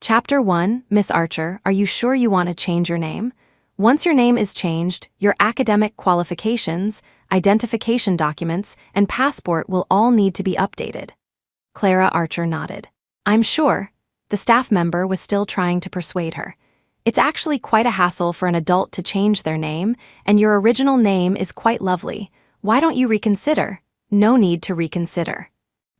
Chapter 1, Miss Archer, are you sure you want to change your name? Once your name is changed, your academic qualifications, identification documents, and passport will all need to be updated. Clara Archer nodded. I'm sure. The staff member was still trying to persuade her. It's actually quite a hassle for an adult to change their name, and your original name is quite lovely. Why don't you reconsider? No need to reconsider.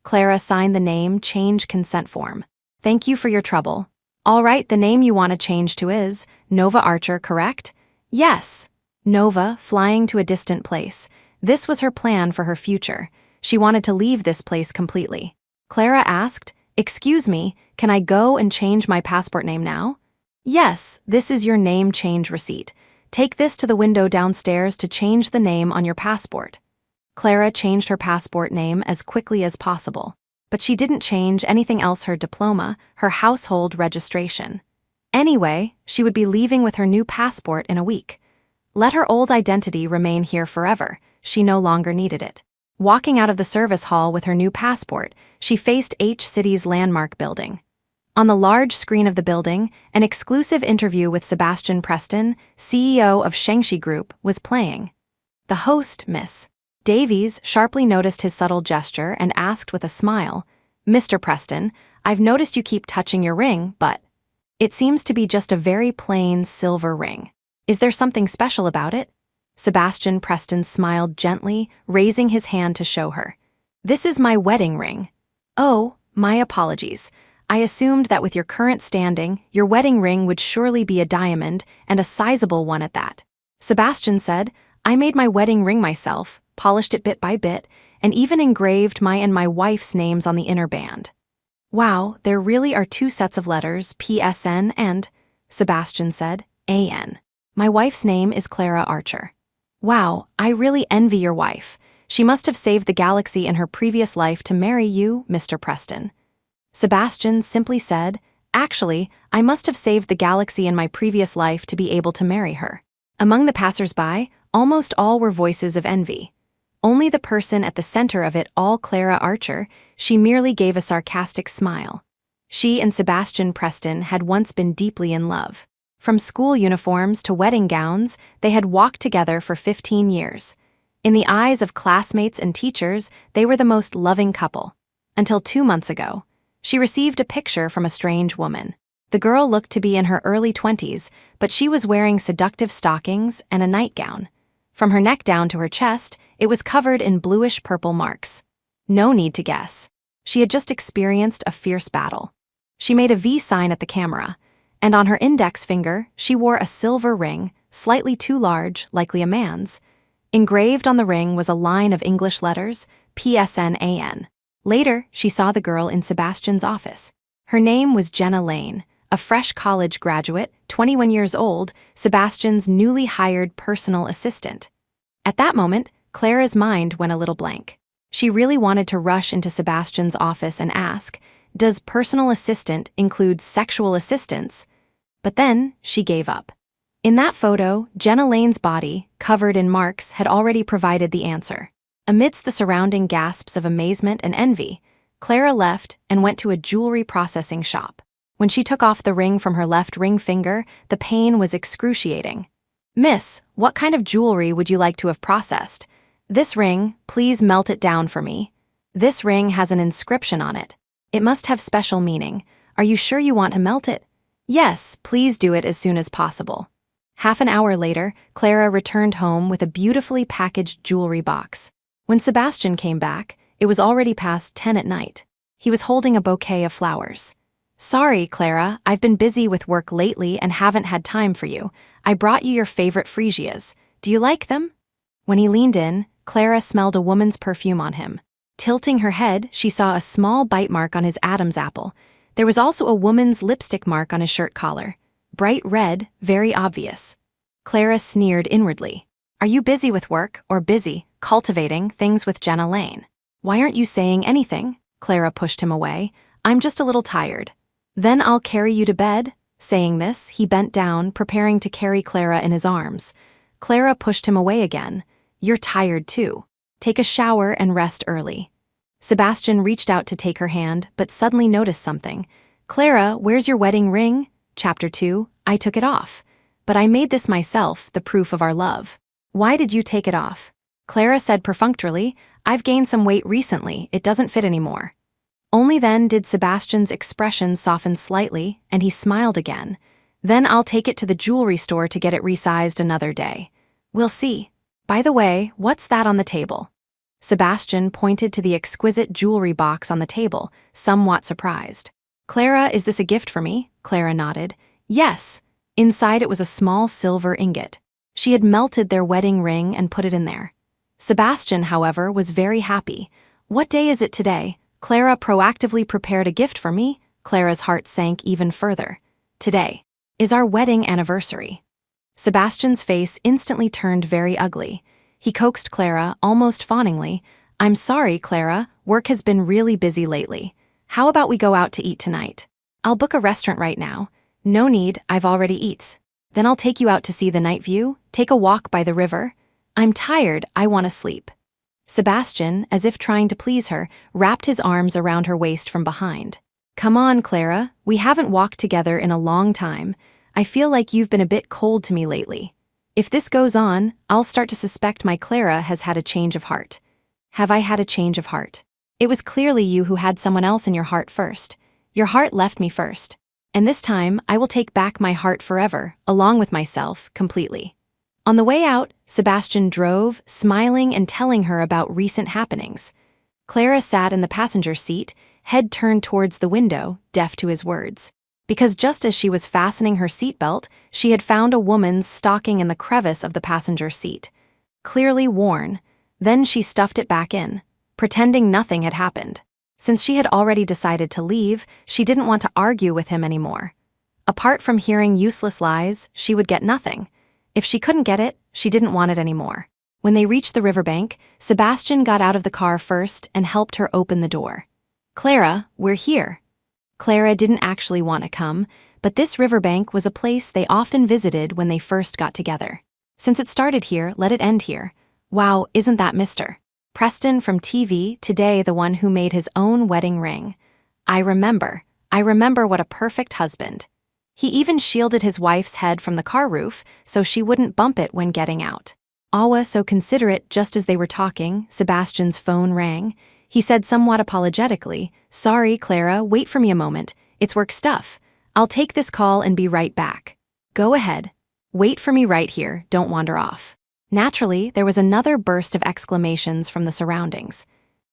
Clara signed the name change consent form. Thank you for your trouble. All right, the name you want to change to is Nova Archer, correct? Yes. Nova, flying to a distant place. This was her plan for her future. She wanted to leave this place completely. Clara asked, "Excuse me, can I go and change my passport name now?" Yes, this is your name change receipt. Take this to the window downstairs to change the name on your passport. Clara changed her passport name as quickly as possible. But she didn't change anything else: her diploma, her household registration. Anyway, she would be leaving with her new passport in a week. Let her old identity remain here forever. She no longer needed it. Walking out of the service hall with her new passport, she faced H City's landmark building. On the large screen of the building, an exclusive interview with Sebastian Preston, CEO of Shengshi Group, was playing. The host, Miss Davies, sharply noticed his subtle gesture and asked with a smile, "Mr. Preston, I've noticed you keep touching your ring, but it seems to be just a very plain silver ring. Is there something special about it?" Sebastian Preston smiled gently, raising his hand to show her. "This is my wedding ring." "Oh, my apologies. I assumed that with your current standing, your wedding ring would surely be a diamond, and a sizable one at that." Sebastian said, "I made my wedding ring myself, polished it bit by bit, and even engraved my and my wife's names on the inner band." "Wow, there really are two sets of letters, PSN and," Sebastian said, "AN. My wife's name is Clara Archer." "Wow, I really envy your wife. She must have saved the galaxy in her previous life to marry you, Mr. Preston." Sebastian simply said, "Actually, I must have saved the galaxy in my previous life to be able to marry her." Among the passers-by, almost all were voices of envy. Only the person at the center of it all, Clara Archer, she merely gave a sarcastic smile. She and Sebastian Preston had once been deeply in love. From school uniforms to wedding gowns, they had walked together for 15 years. In the eyes of classmates and teachers, they were the most loving couple. Until 2 months ago, she received a picture from a strange woman. The girl looked to be in her early 20s, but she was wearing seductive stockings and a nightgown. From her neck down to her chest, it was covered in bluish-purple marks. No need to guess. She had just experienced a fierce battle. She made a V sign at the camera, and on her index finger, she wore a silver ring, slightly too large, likely a man's. Engraved on the ring was a line of English letters, PSNAN. Later, she saw the girl in Sebastian's office. Her name was Jenna Lane, a fresh college graduate, 21 years old, Sebastian's newly hired personal assistant. At that moment, Clara's mind went a little blank. She really wanted to rush into Sebastian's office and ask, "Does personal assistant include sexual assistance?" But then, she gave up. In that photo, Jenna Lane's body, covered in marks, had already provided the answer. Amidst the surrounding gasps of amazement and envy, Clara left and went to a jewelry processing shop. When she took off the ring from her left ring finger, the pain was excruciating. "Miss, what kind of jewelry would you like to have processed?" "This ring, please melt it down for me." "This ring has an inscription on it. It must have special meaning. Are you sure you want to melt it?" "Yes, please do it as soon as possible." Half an hour later, Clara returned home with a beautifully packaged jewelry box. When Sebastian came back, it was already past 10 at night. He was holding a bouquet of flowers. "Sorry, Clara, I've been busy with work lately and haven't had time for you. I brought you your favorite freesias. Do you like them?" When he leaned in, Clara smelled a woman's perfume on him. Tilting her head, she saw a small bite mark on his Adam's apple. There was also a woman's lipstick mark on his shirt collar. Bright red, very obvious. Clara sneered inwardly. "Are you busy with work, or busy, cultivating things with Jenna Lane?" "Why aren't you saying anything?" Clara pushed him away. "I'm just a little tired." "Then I'll carry you to bed." Saying this, he bent down, preparing to carry Clara in his arms. Clara pushed him away again. "You're tired too. Take a shower and rest early." Sebastian reached out to take her hand, but suddenly noticed something. Clara, where's your wedding ring? Chapter 2, I took it off. But I made this myself, the proof of our love. Why did you take it off? Clara said perfunctorily, I've gained some weight recently, it doesn't fit anymore. Only then did Sebastian's expression soften slightly, and he smiled again. Then I'll take it to the jewelry store to get it resized another day. We'll see. By the way, what's that on the table? Sebastian pointed to the exquisite jewelry box on the table, somewhat surprised. Clara, is this a gift for me? Clara nodded. Yes. Inside it was a small silver ingot. She had melted their wedding ring and put it in there. Sebastian, however, was very happy. What day is it today? Clara proactively prepared a gift for me. Clara's heart sank even further. Today is our wedding anniversary. Sebastian's face instantly turned very ugly. He coaxed Clara, almost fawningly. I'm sorry, Clara, work has been really busy lately. How about we go out to eat tonight? I'll book a restaurant right now. No need, I've already eats. Then I'll take you out to see the night view, take a walk by the river. I'm tired, I want to sleep. Sebastian, as if trying to please her, wrapped his arms around her waist from behind. Come on, Clara, we haven't walked together in a long time. I feel like you've been a bit cold to me lately. If this goes on, I'll start to suspect my Clara has had a change of heart. Have I had a change of heart? It was clearly you who had someone else in your heart first. Your heart left me first. And this time, I will take back my heart forever, along with myself, completely. On the way out, Sebastian drove, smiling and telling her about recent happenings. Clara sat in the passenger seat, head turned towards the window, deaf to his words. Because just as she was fastening her seatbelt, she had found a woman's stocking in the crevice of the passenger seat. Clearly worn. Then she stuffed it back in, pretending nothing had happened. Since she had already decided to leave, she didn't want to argue with him anymore. Apart from hearing useless lies, she would get nothing. If she couldn't get it, she didn't want it anymore. When they reached the riverbank, Sebastian got out of the car first and helped her open the door. Clara, we're here. Clara didn't actually want to come, but this riverbank was a place they often visited when they first got together. Since it started here, let it end here. Wow, isn't that Mr. Preston from TV, today the one who made his own wedding ring. I remember what a perfect husband. He even shielded his wife's head from the car roof so she wouldn't bump it when getting out. Awa so considerate. Just as they were talking, Sebastian's phone rang. He said somewhat apologetically, Sorry, Clara, wait for me a moment. It's work stuff. I'll take this call and be right back. Go ahead. Wait for me right here, don't wander off. Naturally, there was another burst of exclamations from the surroundings.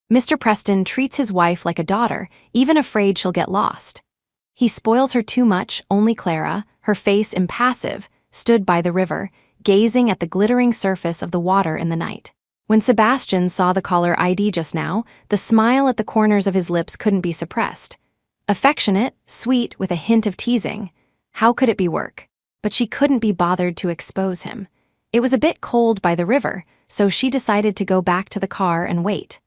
Mr. Preston treats his wife like a daughter, even afraid she'll get lost. He spoils her too much. Only Clara, her face impassive, stood by the river, gazing at the glittering surface of the water in the night. When Sebastian saw the caller ID just now, the smile at the corners of his lips couldn't be suppressed. Affectionate, sweet, with a hint of teasing. How could it be work? But she couldn't be bothered to expose him. It was a bit cold by the river, so she decided to go back to the car and wait.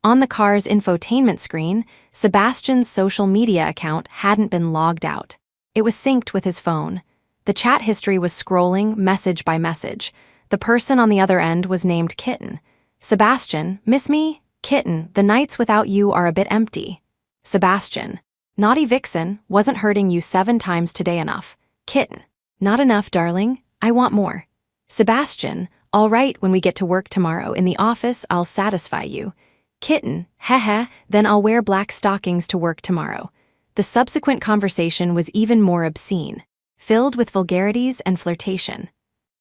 On the car's infotainment screen, Sebastian's social media account hadn't been logged out. It was synced with his phone. The chat history was scrolling message by message. The person on the other end was named Kitten. Sebastian, miss me? Kitten, the nights without you are a bit empty. Sebastian, naughty vixen, wasn't hurting you 7 times today enough. Kitten, not enough, darling, I want more. Sebastian, all right, when we get to work tomorrow in the office, I'll satisfy you. Kitten, heh, then I'll wear black stockings to work tomorrow. The subsequent conversation was even more obscene, filled with vulgarities and flirtation.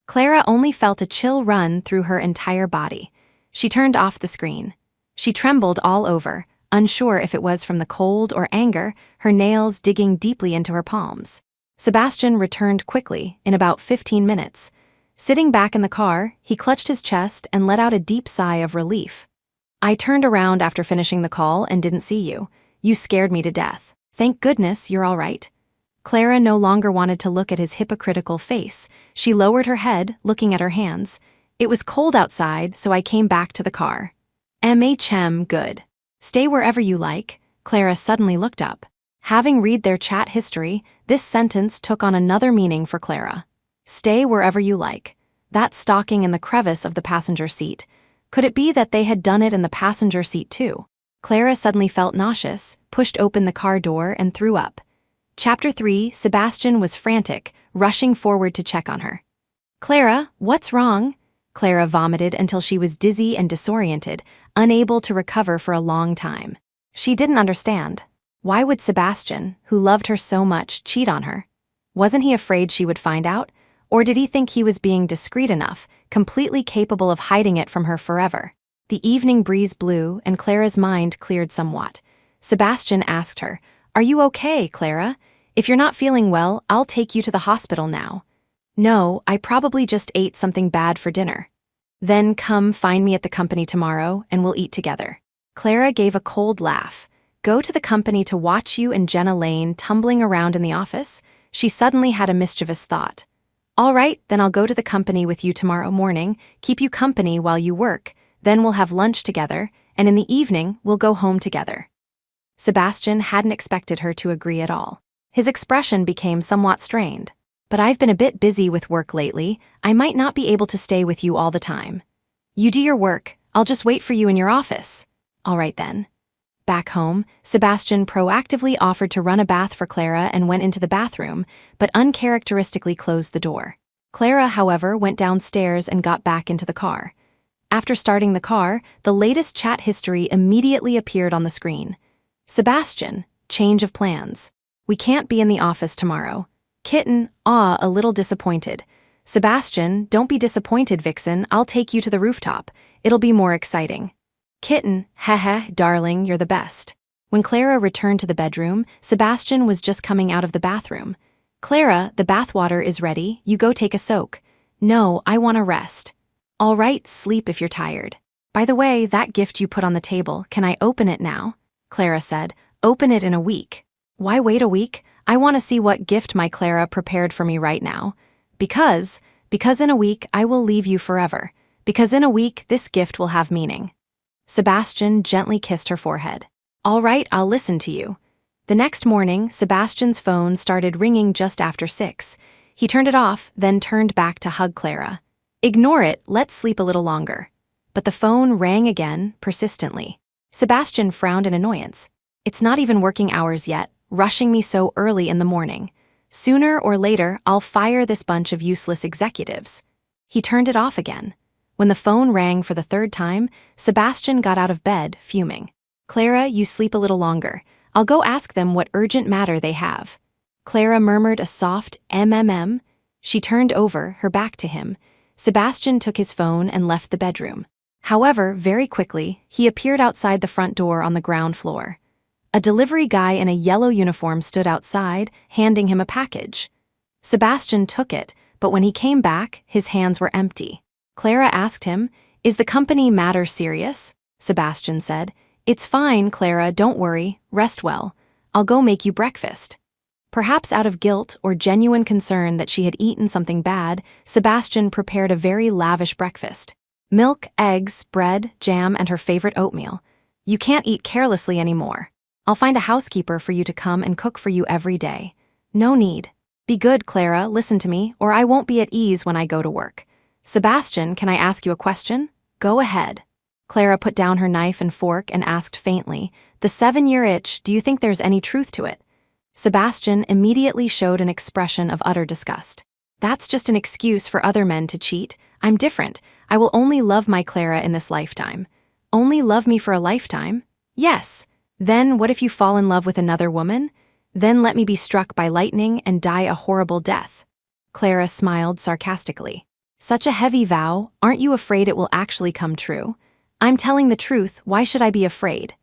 Clara only felt a chill run through her entire body. She turned off the screen. She trembled all over, unsure if it was from the cold or anger, her nails digging deeply into her palms. Sebastian returned quickly, in about 15 minutes. Sitting back in the car, he clutched his chest and let out a deep sigh of relief. I turned around after finishing the call and didn't see you. You scared me to death. Thank goodness you're all right. Clara no longer wanted to look at his hypocritical face. She lowered her head, looking at her hands. It was cold outside, so I came back to the car. Good. Stay wherever you like. Clara suddenly looked up. Having read their chat history, this sentence took on another meaning for Clara. Stay wherever you like. That stocking in the crevice of the passenger seat. Could it be that they had done it in the passenger seat too? Clara suddenly felt nauseous, pushed open the car door and threw up. Chapter 3. Sebastian was frantic, rushing forward to check on her. "Clara, what's wrong?" Clara vomited until she was dizzy and disoriented, unable to recover for a long time. She didn't understand. Why would Sebastian, who loved her so much, cheat on her? Wasn't he afraid she would find out? Or did he think he was being discreet enough, completely capable of hiding it from her forever? The evening breeze blew, and Clara's mind cleared somewhat. Sebastian asked her, "Are you okay, Clara? If you're not feeling well, I'll take you to the hospital now." "No, I probably just ate something bad for dinner." "Then come find me at the company tomorrow, and we'll eat together." Clara gave a cold laugh. Go to the company to watch you and Jenna Lane tumbling around in the office? She suddenly had a mischievous thought. "All right, then I'll go to the company with you tomorrow morning, keep you company while you work, then we'll have lunch together, and in the evening we'll go home together." Sebastian hadn't expected her to agree at all. His expression became somewhat strained. "But I've been a bit busy with work lately. I might not be able to stay with you all the time." "You do your work. I'll just wait for you in your office." "All right then." Back home, Sebastian proactively offered to run a bath for Clara and went into the bathroom, but uncharacteristically closed the door. Clara, however, went downstairs and got back into the car. After starting the car, the latest chat history immediately appeared on the screen. "Sebastian, change of plans. We can't be in the office tomorrow." Kitten, a little disappointed. "Sebastian, don't be disappointed, Vixen. I'll take you to the rooftop. It'll be more exciting." Kitten, heh, darling, you're the best. When Clara returned to the bedroom, Sebastian was just coming out of the bathroom. "Clara, the bathwater is ready. You go take a soak." "No, I want to rest." "All right, sleep if you're tired." "By the way, that gift you put on the table, can I open it now?" Clara said, "Open it in a week." "Why wait a week? I want to see what gift my Clara prepared for me right now." Because in a week I will leave you forever. Because in a week this gift will have meaning." Sebastian gently kissed her forehead. "All right, I'll listen to you." The next morning, Sebastian's phone started ringing just after 6. He turned it off, then turned back to hug Clara. "Ignore it, let's sleep a little longer." But the phone rang again, persistently. Sebastian frowned in annoyance. "It's not even working hours yet, rushing me so early in the morning. Sooner or later, I'll fire this bunch of useless executives." He turned it off again. When the phone rang for the third time, Sebastian got out of bed, fuming. "Clara, you sleep a little longer. I'll go ask them what urgent matter they have." Clara murmured a soft mmm. She turned over, her back to him. Sebastian took his phone and left the bedroom. However, very quickly, he appeared outside the front door on the ground floor. A delivery guy in a yellow uniform stood outside, handing him a package. Sebastian took it, but when he came back, his hands were empty. Clara asked him, "Is the company matter serious?" Sebastian said, "It's fine, Clara, don't worry, rest well. I'll go make you breakfast." Perhaps out of guilt or genuine concern that she had eaten something bad, Sebastian prepared a very lavish breakfast. Milk, eggs, bread, jam, and her favorite oatmeal. "You can't eat carelessly anymore. I'll find a housekeeper for you to come and cook for you every day." "No need." "Be good, Clara, listen to me, or I won't be at ease when I go to work." "Sebastian, can I ask you a question?" "Go ahead." Clara put down her knife and fork and asked faintly, "The 7-year itch, do you think there's any truth to it?" Sebastian immediately showed an expression of utter disgust. "That's just an excuse for other men to cheat. I'm different. I will only love my Clara in this lifetime." "Only love me for a lifetime?" "Yes." "Then what if you fall in love with another woman?" "Then let me be struck by lightning and die a horrible death." Clara smiled sarcastically. "Such a heavy vow, aren't you afraid it will actually come true?" "I'm telling the truth, why should I be afraid?"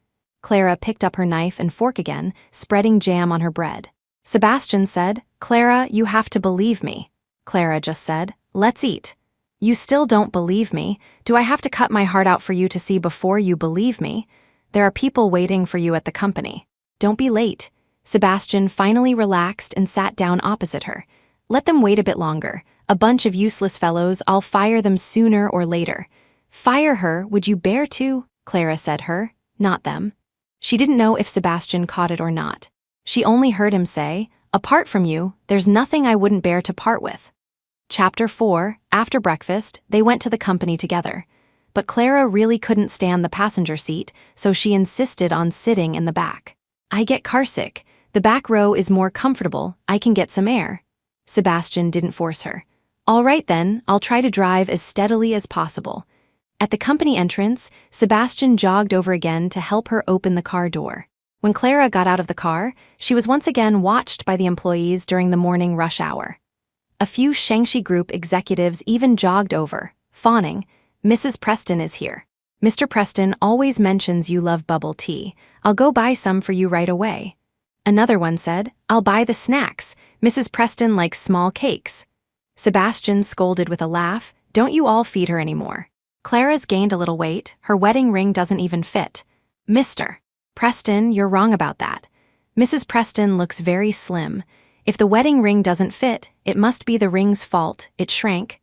Clara picked up her knife and fork again, spreading jam on her bread. Sebastian said, "Clara, you have to believe me." Clara just said, "Let's eat." "You still don't believe me. Do I have to cut my heart out for you to see before you believe me? There are people waiting for you at the company. Don't be late." Sebastian finally relaxed and sat down opposite her. "Let them wait a bit longer. A bunch of useless fellows, I'll fire them sooner or later." "Fire her, would you bear to?" Clara said her, not them. She didn't know if Sebastian caught it or not. She only heard him say, "Apart from you, there's nothing I wouldn't bear to part with." Chapter 4. After breakfast, they went to the company together. But Clara really couldn't stand the passenger seat, so she insisted on sitting in the back. "I get carsick. The back row is more comfortable, I can get some air. Sebastian didn't force her. All right then, I'll try to drive as steadily as possible. At the company entrance, Sebastian jogged over again to help her open the car door. When Clara got out of the car, she was once again watched by the employees during the morning rush hour. A few Shangxi Group executives even jogged over, fawning, "Mrs. Preston is here. Mr. Preston always mentions you love bubble tea. I'll go buy some for you right away." Another one said, "I'll buy the snacks. Mrs. Preston likes small cakes." Sebastian scolded with a laugh, "Don't you all feed her anymore. Clara's gained a little weight, her wedding ring doesn't even fit." "Mr. Preston, you're wrong about that. Mrs. Preston looks very slim. If the wedding ring doesn't fit, it must be the ring's fault, it shrank.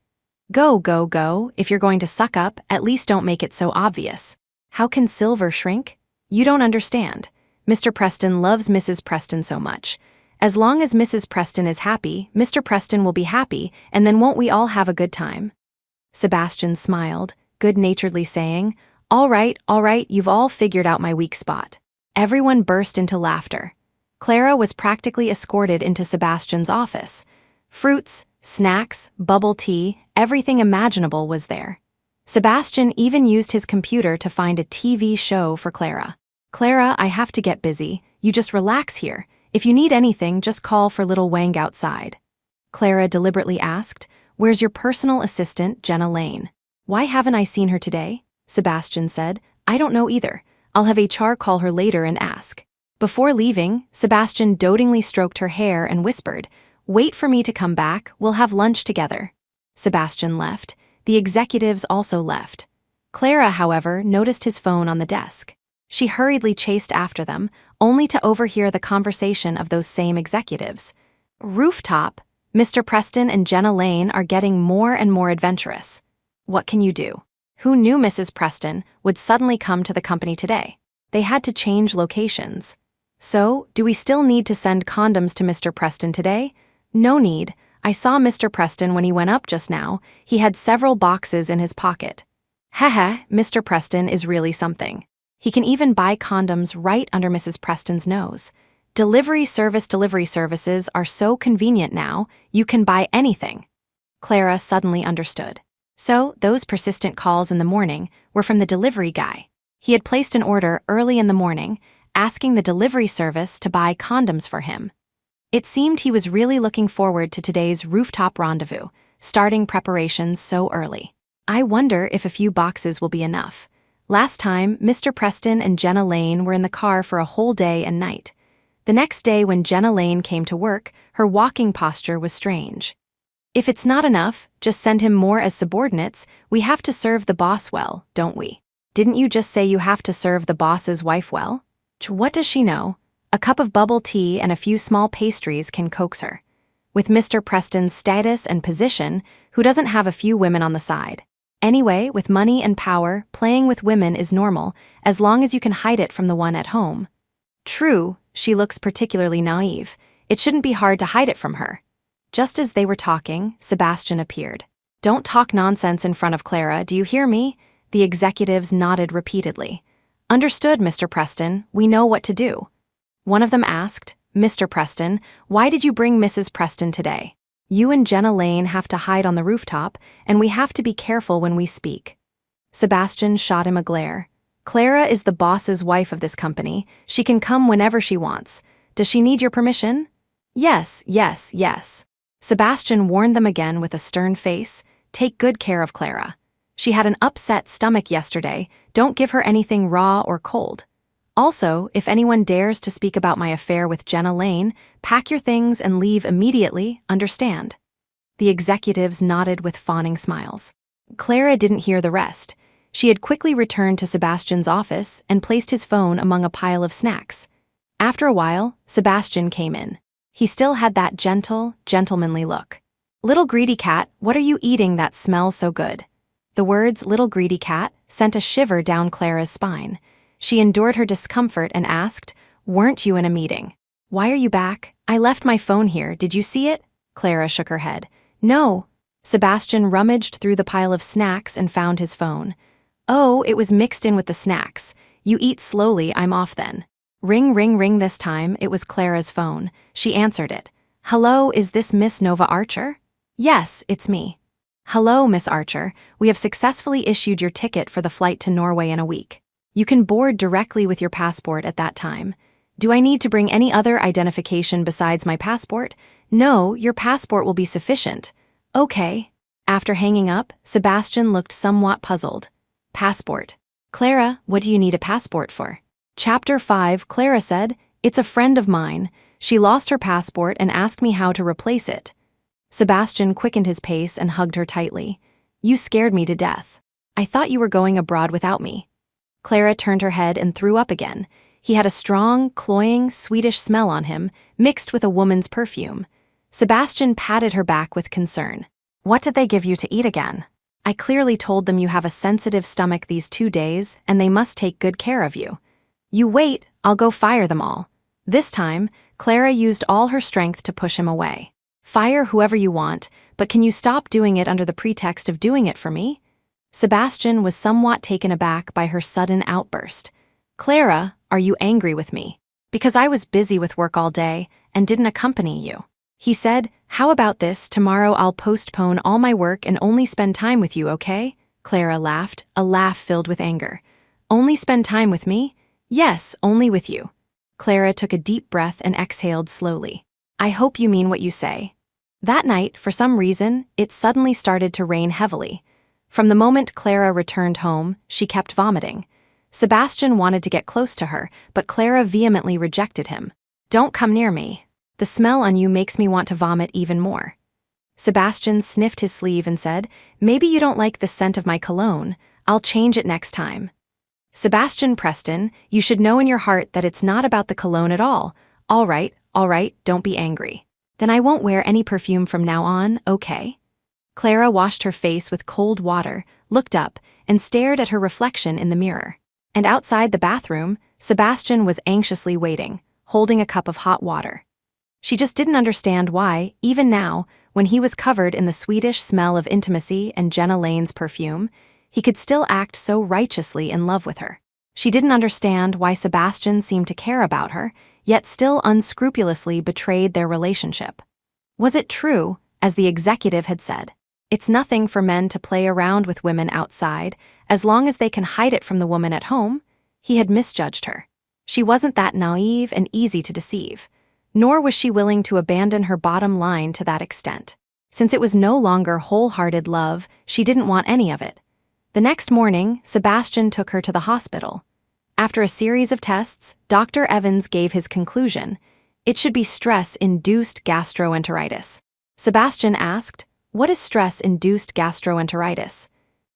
Go, go, go, if you're going to suck up, at least don't make it so obvious. How can silver shrink? You don't understand. Mr. Preston loves Mrs. Preston so much. As long as Mrs. Preston is happy, Mr. Preston will be happy, and then won't we all have a good time?" Sebastian smiled, good-naturedly saying, all right, you've all figured out my weak spot." Everyone burst into laughter. Clara was practically escorted into Sebastian's office. Fruits, snacks, bubble tea, everything imaginable was there. Sebastian even used his computer to find a TV show for Clara. "Clara, I have to get busy. You just relax here. If you need anything, just call for little Wang outside." Clara deliberately asked, "Where's your personal assistant, Jenna Lane?" "Why haven't I seen her today?" Sebastian said. "I don't know either. I'll have HR call her later and ask." Before leaving, Sebastian dotingly stroked her hair and whispered, "Wait for me to come back, we'll have lunch together." Sebastian left. The executives also left. Clara, however, noticed his phone on the desk. She hurriedly chased after them, only to overhear the conversation of those same executives. "Rooftop, Mr. Preston and Jenna Lane are getting more and more adventurous. What can you do? Who knew Mrs. Preston would suddenly come to the company today? They had to change locations. So, do we still need to send condoms to Mr. Preston today? No need. I saw Mr. Preston when he went up just now. He had several boxes in his pocket. Heh, Mr. Preston is really something. He can even buy condoms right under Mrs. Preston's nose. Delivery services are so convenient now, you can buy anything." Clara suddenly understood. So, those persistent calls in the morning were from the delivery guy. He had placed an order early in the morning, asking the delivery service to buy condoms for him. It seemed he was really looking forward to today's rooftop rendezvous, starting preparations so early. "I wonder if a few boxes will be enough. Last time, Mr. Preston and Jenna Lane were in the car for a whole day and night. The next day when Jenna Lane came to work, her walking posture was strange. If it's not enough, just send him more as subordinates. We have to serve the boss well, don't we? Didn't you just say you have to serve the boss's wife well? What does she know? A cup of bubble tea and a few small pastries can coax her. With Mr. Preston's status and position, who doesn't have a few women on the side? Anyway, with money and power, playing with women is normal, as long as you can hide it from the one at home. True, she looks particularly naive. It shouldn't be hard to hide it from her." Just as they were talking, Sebastian appeared. "Don't talk nonsense in front of Clara, do you hear me?" The executives nodded repeatedly. "Understood, Mr. Preston, we know what to do." One of them asked, "Mr. Preston, why did you bring Mrs. Preston today? You and Jenna Lane have to hide on the rooftop, and we have to be careful when we speak." Sebastian shot him a glare. "Clara is the boss's wife of this company. She can come whenever she wants. Does she need your permission?" Yes. Sebastian warned them again with a stern face, "Take good care of Clara. She had an upset stomach yesterday. Don't give her anything raw or cold. Also, if anyone dares to speak about my affair with Jenna Lane, pack your things and leave immediately, understand?" The executives nodded with fawning smiles. Clara didn't hear the rest. She had quickly returned to Sebastian's office and placed his phone among a pile of snacks. After a while, Sebastian came in. He still had that gentle, gentlemanly look. "Little greedy cat, what are you eating that smells so good?" The words "little greedy cat" sent a shiver down Clara's spine. She endured her discomfort and asked, "Weren't you in a meeting? Why are you back? I left my phone here, did you see it?" Clara shook her head. "No." Sebastian rummaged through the pile of snacks and found his phone. "Oh, it was mixed in with the snacks. You eat slowly, I'm off then." Ring, ring, ring. This time, it was Clara's phone. She answered it. Hello, is this Miss Nova Archer? Yes, it's me. Hello, Miss Archer. We have successfully issued your ticket for the flight to Norway in a week. You can board directly with your passport at that time. Do I need to bring any other identification besides my passport? No, your passport will be sufficient. Okay. After hanging up, Sebastian looked somewhat puzzled. Passport. Clara, what do you need a passport for? Chapter 5, Clara said, It's a friend of mine. She lost her passport and asked me how to replace it. Sebastian quickened his pace and hugged her tightly. You scared me to death. I thought you were going abroad without me. Clara turned her head and threw up again. He had a strong, cloying, Swedish smell on him, mixed with a woman's perfume. Sebastian patted her back with concern. What did they give you to eat again? I clearly told them you have a sensitive stomach these 2 days, and they must take good care of you. You wait, I'll go fire them all. This time, Clara used all her strength to push him away. Fire whoever you want, but can you stop doing it under the pretext of doing it for me? Sebastian was somewhat taken aback by her sudden outburst. Clara, are you angry with me? Because I was busy with work all day and didn't accompany you. He said, How about this? Tomorrow I'll postpone all my work and only spend time with you, okay? Clara laughed, a laugh filled with anger. Only spend time with me? Yes, only with you. Clara took a deep breath and exhaled slowly. I hope you mean what you say. That night, for some reason, it suddenly started to rain heavily. From the moment Clara returned home, she kept vomiting. Sebastian wanted to get close to her, but Clara vehemently rejected him. Don't come near me. The smell on you makes me want to vomit even more. Sebastian sniffed his sleeve and said, Maybe you don't like the scent of my cologne. I'll change it next time. Sebastian Preston, you should know in your heart that it's not about the cologne at all. All right, don't be angry. Then I won't wear any perfume from now on, okay? Clara washed her face with cold water, looked up, and stared at her reflection in the mirror. And outside the bathroom, Sebastian was anxiously waiting, holding a cup of hot water. She just didn't understand why, even now, when he was covered in the Swedish smell of intimacy and Jenna Lane's perfume, he could still act so righteously in love with her. She didn't understand why Sebastian seemed to care about her, yet still unscrupulously betrayed their relationship. Was it true, as the executive had said? It's nothing for men to play around with women outside, as long as they can hide it from the woman at home. He had misjudged her. She wasn't that naive and easy to deceive, nor was she willing to abandon her bottom line to that extent. Since it was no longer wholehearted love, she didn't want any of it. The next morning, Sebastian took her to the hospital. After a series of tests, Dr. Evans gave his conclusion. It should be stress-induced gastroenteritis. Sebastian asked, What is stress-induced gastroenteritis?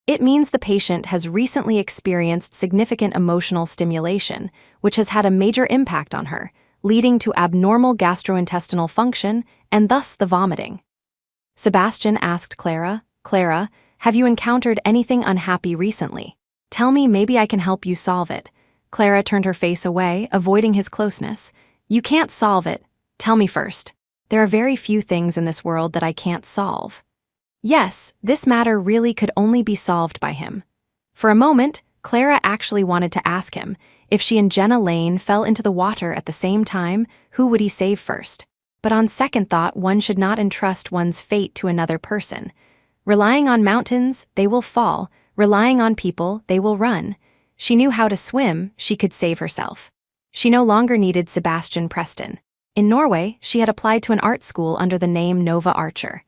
It means the patient has recently experienced significant emotional stimulation, which has had a major impact on her, leading to abnormal gastrointestinal function and thus the vomiting. Sebastian asked Clara, have you encountered anything unhappy recently? Tell me, maybe I can help you solve it. Clara turned her face away, avoiding his closeness. You can't solve it. Tell me first. There are very few things in this world that I can't solve. Yes, this matter really could only be solved by him. For a moment, Clara actually wanted to ask him, if she and Jenna Lane fell into the water at the same time, who would he save first? But on second thought, one should not entrust one's fate to another person. Relying on mountains, they will fall. Relying on people, they will run. She knew how to swim, she could save herself. She no longer needed Sebastian Preston. In Norway, she had applied to an art school under the name Nova Archer.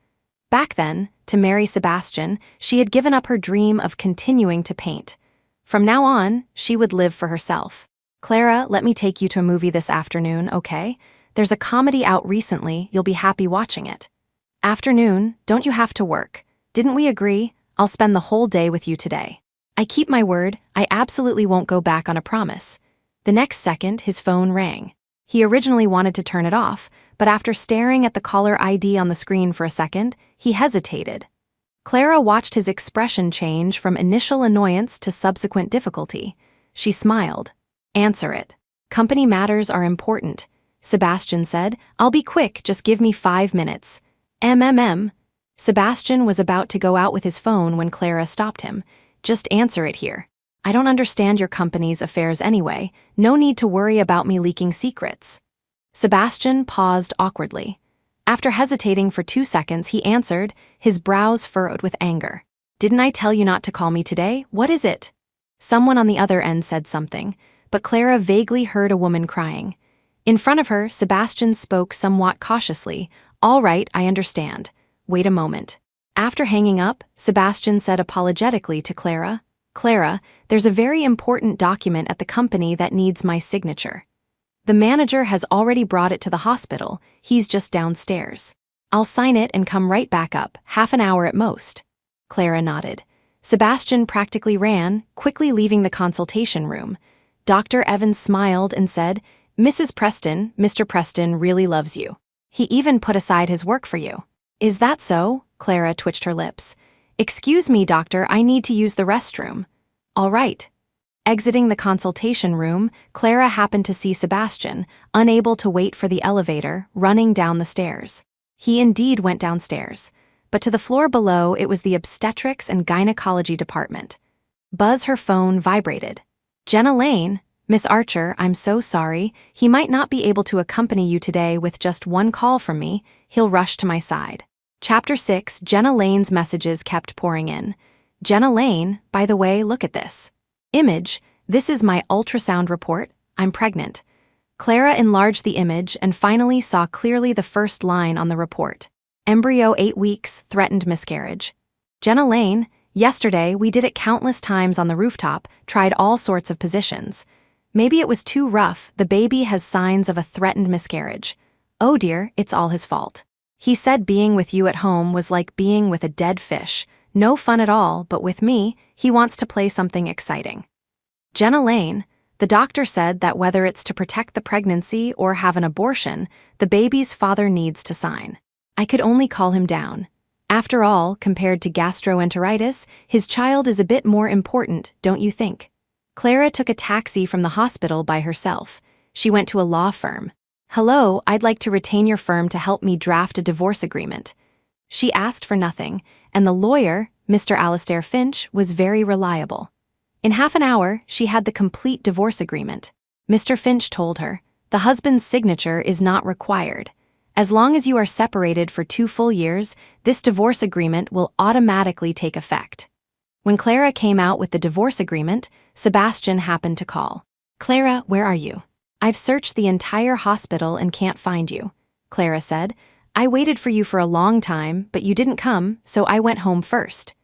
Back then, to marry Sebastian, she had given up her dream of continuing to paint. From now on, she would live for herself. Clara, let me take you to a movie this afternoon, okay? There's a comedy out recently, you'll be happy watching it. Afternoon, don't you have to work? Didn't we agree? I'll spend the whole day with you today. I keep my word, I absolutely won't go back on a promise. The next second, his phone rang. He originally wanted to turn it off, but after staring at the caller ID on the screen for a second, he hesitated. Clara watched his expression change from initial annoyance to subsequent difficulty. She smiled. Answer it. Company matters are important. Sebastian said, I'll be quick, just give me 5 minutes. Sebastian was about to go out with his phone when Clara stopped him. Just answer it here. I don't understand your company's affairs anyway. No need to worry about me leaking secrets. Sebastian paused awkwardly. After hesitating for 2 seconds, he answered, his brows furrowed with anger. Didn't I tell you not to call me today? What is it? Someone on the other end said something, but Clara vaguely heard a woman crying. In front of her, Sebastian spoke somewhat cautiously. All right, I understand. Wait a moment. After hanging up, Sebastian said apologetically to Clara, Clara, there's a very important document at the company that needs my signature. The manager has already brought it to the hospital, he's just downstairs. I'll sign it and come right back up, half an hour at most. Clara nodded. Sebastian practically ran, quickly leaving the consultation room. Dr. Evans smiled and said, Mrs. Preston, Mr. Preston really loves you. He even put aside his work for you. Is that so? Clara twitched her lips. Excuse me, doctor, I need to use the restroom. All right. Exiting the consultation room, Clara happened to see Sebastian, unable to wait for the elevator, running down the stairs. He indeed went downstairs, but to the floor below it was the obstetrics and gynecology department. Her phone vibrated. Jenna Lane, Miss Archer, I'm so sorry, he might not be able to accompany you today with just one call from me, he'll rush to my side. Chapter 6, Jenna Lane's messages kept pouring in. Jenna Lane, by the way, look at this. Image, this is my ultrasound report, I'm pregnant. Clara enlarged the image and finally saw clearly the first line on the report. Embryo 8 weeks, threatened miscarriage. Jenna Lane, yesterday we did it countless times on the rooftop, tried all sorts of positions. Maybe it was too rough, the baby has signs of a threatened miscarriage. Oh dear, it's all his fault. He said being with you at home was like being with a dead fish. No fun at all, but with me, he wants to play something exciting. Jenna Lane, the doctor said that whether it's to protect the pregnancy or have an abortion, the baby's father needs to sign. I could only call him down. After all, compared to gastroenteritis, his child is a bit more important, don't you think? Clara took a taxi from the hospital by herself. She went to a law firm. Hello, I'd like to retain your firm to help me draft a divorce agreement. She asked for nothing, and the lawyer, Mr. Alistair Finch, was very reliable. In half an hour, she had the complete divorce agreement. Mr. Finch told her, the husband's signature is not required. As long as you are separated for 2 full years, this divorce agreement will automatically take effect. When Clara came out with the divorce agreement, Sebastian happened to call. Clara, where are you? I've searched the entire hospital and can't find you, Clara said. I waited for you for a long time, but you didn't come, so I went home first.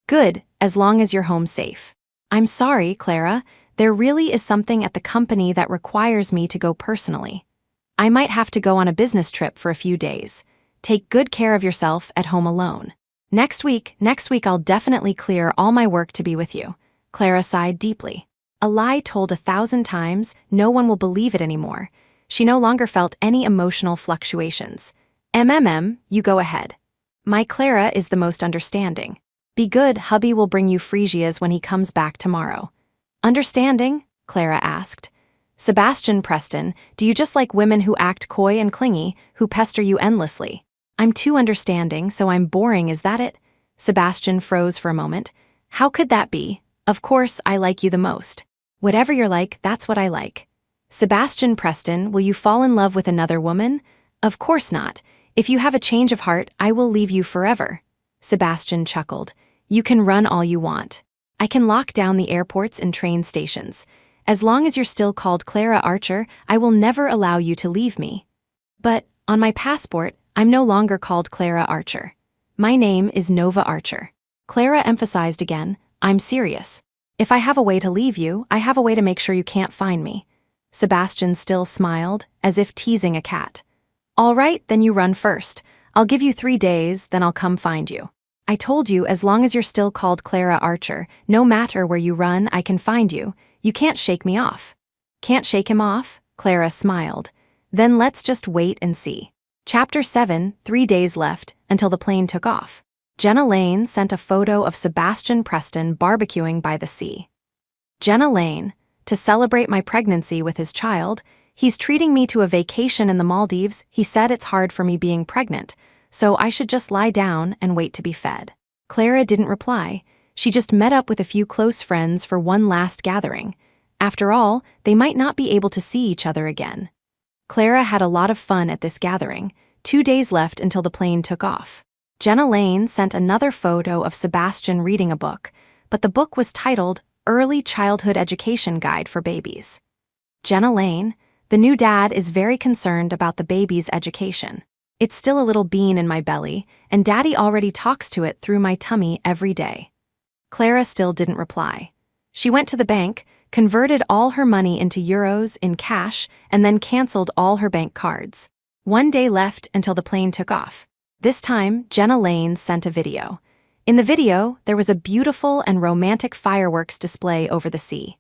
Good, as long as you're home safe. I'm sorry, Clara, there really is something at the company that requires me to go personally. I might have to go on a business trip for a few days. Take good care of yourself at home alone. Next week I'll definitely clear all my work to be with you. Clara sighed deeply. A lie told 1,000 times, no one will believe it anymore. She no longer felt any emotional fluctuations. You go ahead. My Clara is the most understanding. Be good, hubby will bring you freesias when he comes back tomorrow. Understanding? Clara asked. Sebastian Preston, do you just like women who act coy and clingy, who pester you endlessly? I'm too understanding, so I'm boring, is that it? Sebastian froze for a moment. How could that be? Of course, I like you the most. Whatever you're like, that's what I like. Sebastian Preston, will you fall in love with another woman? Of course not. If you have a change of heart, I will leave you forever. Sebastian chuckled. You can run all you want. I can lock down the airports and train stations. As long as you're still called Clara Archer, I will never allow you to leave me. But, on my passport, I'm no longer called Clara Archer. My name is Nova Archer. Clara emphasized again, I'm serious. If I have a way to leave you, I have a way to make sure you can't find me. Sebastian still smiled, as if teasing a cat. All right, then you run first. I'll give you 3 days, then I'll come find you. I told you, as long as you're still called Clara Archer, no matter where you run, I can find you. You can't shake me off. Can't shake him off? Clara smiled. Then let's just wait and see. Chapter 7, 3 days left, until the plane took off. Jenna Lane sent a photo of Sebastian Preston barbecuing by the sea. Jenna Lane, to celebrate my pregnancy with his child, he's treating me to a vacation in the Maldives. He said it's hard for me being pregnant, so I should just lie down and wait to be fed. Clara didn't reply. She just met up with a few close friends for one last gathering. After all, they might not be able to see each other again. Clara had a lot of fun at this gathering. 2 days left until the plane took off. Jenna Lane sent another photo of Sebastian reading a book, but the book was titled Early Childhood Education Guide for Babies. Jenna Lane, the new dad, is very concerned about the baby's education. It's still a little bean in my belly, and Daddy already talks to it through my tummy every day. Clara still didn't reply. She went to the bank, converted all her money into euros in cash, and then canceled all her bank cards. 1 day left until the plane took off. This time, Jenna Lane sent a video. In the video, there was a beautiful and romantic fireworks display over the sea.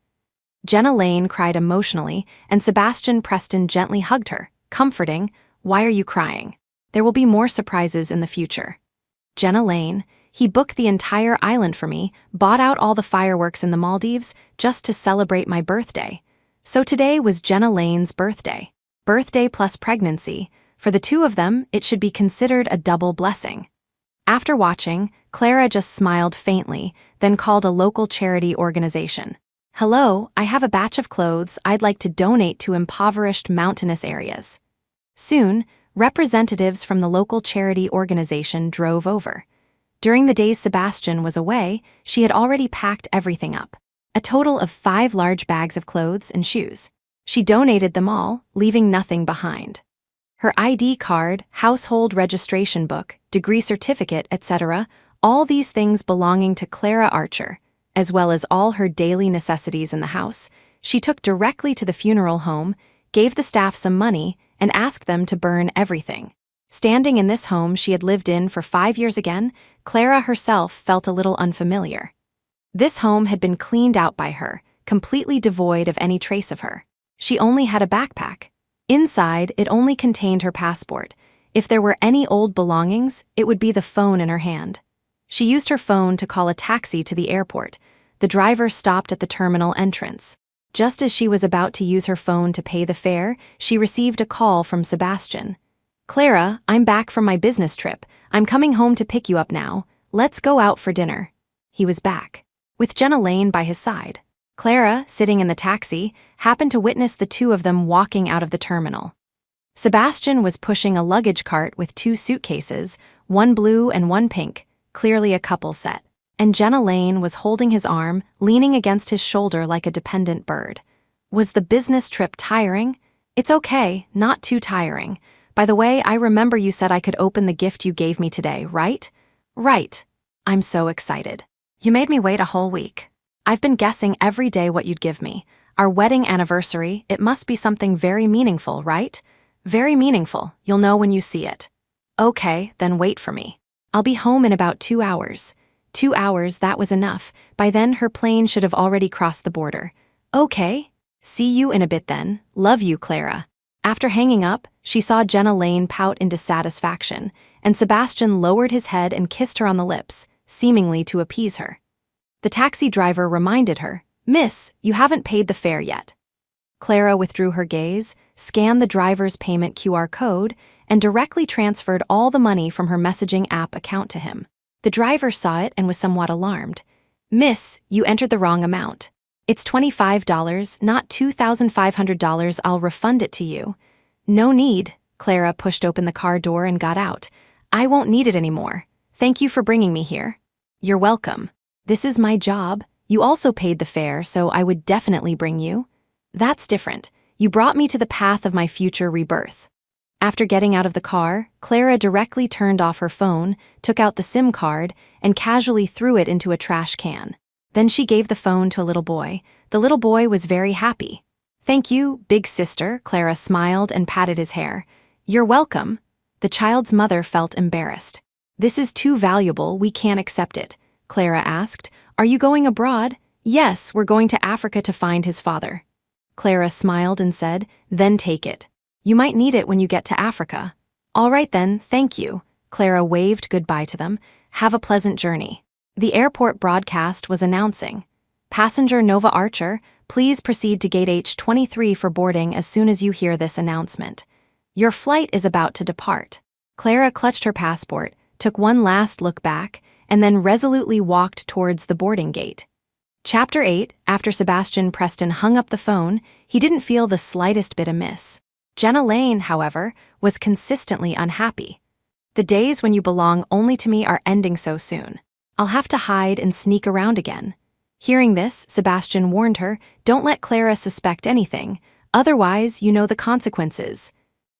Jenna Lane cried emotionally, and Sebastian Preston gently hugged her, comforting, "Why are you crying? There will be more surprises in the future." Jenna Lane, he booked the entire island for me, bought out all the fireworks in the Maldives just to celebrate my birthday. So today was Jenna Lane's birthday. Birthday plus pregnancy. For the two of them, it should be considered a double blessing. After watching, Clara just smiled faintly, then called a local charity organization. "Hello, I have a batch of clothes I'd like to donate to impoverished mountainous areas." Soon, representatives from the local charity organization drove over. During the days Sebastian was away, she had already packed everything up. A total of 5 large bags of clothes and shoes. She donated them all, leaving nothing behind. Her ID card, household registration book, degree certificate, etc., all these things belonging to Clara Archer, as well as all her daily necessities in the house, she took directly to the funeral home, gave the staff some money, and asked them to burn everything. Standing in this home she had lived in for 5 years again, Clara herself felt a little unfamiliar. This home had been cleaned out by her, completely devoid of any trace of her. She only had a backpack. Inside, it only contained her passport. If there were any old belongings, it would be the phone in her hand. She used her phone to call a taxi to the airport. The driver stopped at the terminal entrance. Just as she was about to use her phone to pay the fare, she received a call from Sebastian. "Clara, I'm back from my business trip. I'm coming home to pick you up now. Let's go out for dinner." He was back, with Jenna Lane by his side. Clara, sitting in the taxi, happened to witness the two of them walking out of the terminal. Sebastian was pushing a luggage cart with 2 suitcases, one blue and one pink, clearly a couple set. And Jenna Lane was holding his arm, leaning against his shoulder like a dependent bird. Was the business trip tiring? "It's okay, not too tiring. By the way, I remember you said I could open the gift you gave me today, right?" "Right. I'm so excited. You made me wait a whole week. I've been guessing every day what you'd give me. Our wedding anniversary, it must be something very meaningful, right?" "Very meaningful. You'll know when you see it." "Okay, then wait for me. I'll be home in about 2 hours. 2 hours, that was enough. By then, her plane should have already crossed the border." "Okay. See you in a bit then. Love you, Clara." After hanging up, she saw Jenna Lane pout into satisfaction, and Sebastian lowered his head and kissed her on the lips, seemingly to appease her. The taxi driver reminded her, "Miss, you haven't paid the fare yet." Clara withdrew her gaze, scanned the driver's payment QR code, and directly transferred all the money from her messaging app account to him. The driver saw it and was somewhat alarmed. "Miss, you entered the wrong amount. It's $25, not $2,500. I'll refund it to you." "No need." Clara pushed open the car door and got out. "I won't need it anymore. Thank you for bringing me here." "You're welcome. This is my job. You also paid the fare, so I would definitely bring you." "That's different. You brought me to the path of my future rebirth." After getting out of the car, Clara directly turned off her phone, took out the SIM card, and casually threw it into a trash can. Then she gave the phone to a little boy. The little boy was very happy. "Thank you, big sister," Clara smiled and patted his hair. "You're welcome." The child's mother felt embarrassed. "This is too valuable, we can't accept it." Clara asked, "Are you going abroad?" "Yes, we're going to Africa to find his father." Clara smiled and said, "Then take it. You might need it when you get to Africa." "All right then, thank you." Clara waved goodbye to them. "Have a pleasant journey." The airport broadcast was announcing, "Passenger Nova Archer, please proceed to gate H23 for boarding as soon as you hear this announcement. Your flight is about to depart." Clara clutched her passport, took one last look back, and then resolutely walked towards the boarding gate. Chapter 8. After Sebastian Preston hung up the phone, he didn't feel the slightest bit amiss. Jenna Lane, however, was consistently unhappy. The days when you belong only to me are ending so soon. I'll have to hide and sneak around again. Hearing this, Sebastian warned her, don't let Clara suspect anything, otherwise you know the consequences.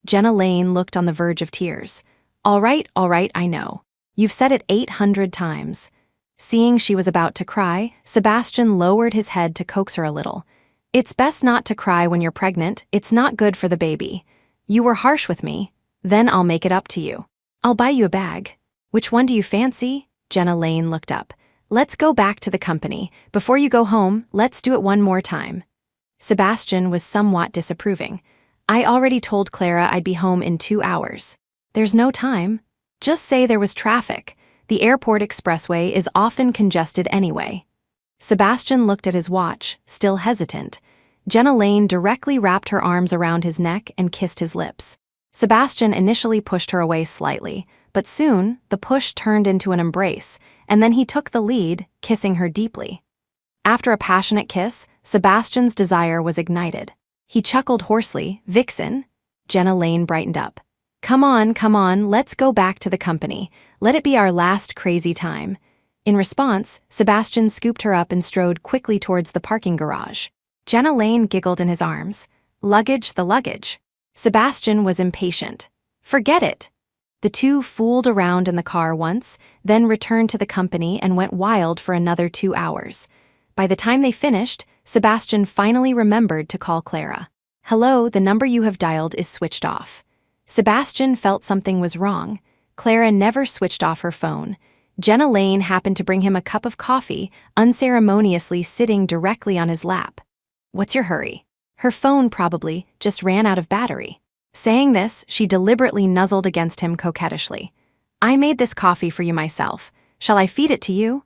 Jenna Lane looked on the verge of tears. All right, I know. You've said it 800 times. Seeing she was about to cry, Sebastian lowered his head to coax her a little. It's best not to cry when you're pregnant, it's not good for the baby. You were harsh with me, then I'll make it up to you. I'll buy you a bag. Which one do you fancy? Jenna Lane looked up. Let's go back to the company. Before you go home, let's do it one more time. Sebastian was somewhat disapproving. I already told Clara I'd be home in 2 hours. There's no time. Just say there was traffic. The airport expressway is often congested anyway. Sebastian looked at his watch, still hesitant. Jenna Lane directly wrapped her arms around his neck and kissed his lips. Sebastian initially pushed her away slightly, but soon the push turned into an embrace, and then he took the lead, kissing her deeply. After a passionate kiss, Sebastian's desire was ignited. He chuckled hoarsely, "Vixen." Jenna Lane brightened up. Come on, let's go back to the company. Let it be our last crazy time." In response, Sebastian scooped her up and strode quickly towards the parking garage. Jenna Lane giggled in his arms. Luggage the luggage. Sebastian was impatient. Forget it. The two fooled around in the car once, then returned to the company and went wild for another 2 hours. By the time they finished, Sebastian finally remembered to call Clara. "Hello, the number you have dialed is switched off." Sebastian felt something was wrong. Clara never switched off her phone. Jenna Lane happened to bring him a cup of coffee, unceremoniously sitting directly on his lap. "What's your hurry?" Her phone probably just ran out of battery. Saying this, she deliberately nuzzled against him coquettishly. "I made this coffee for you myself. Shall I feed it to you?"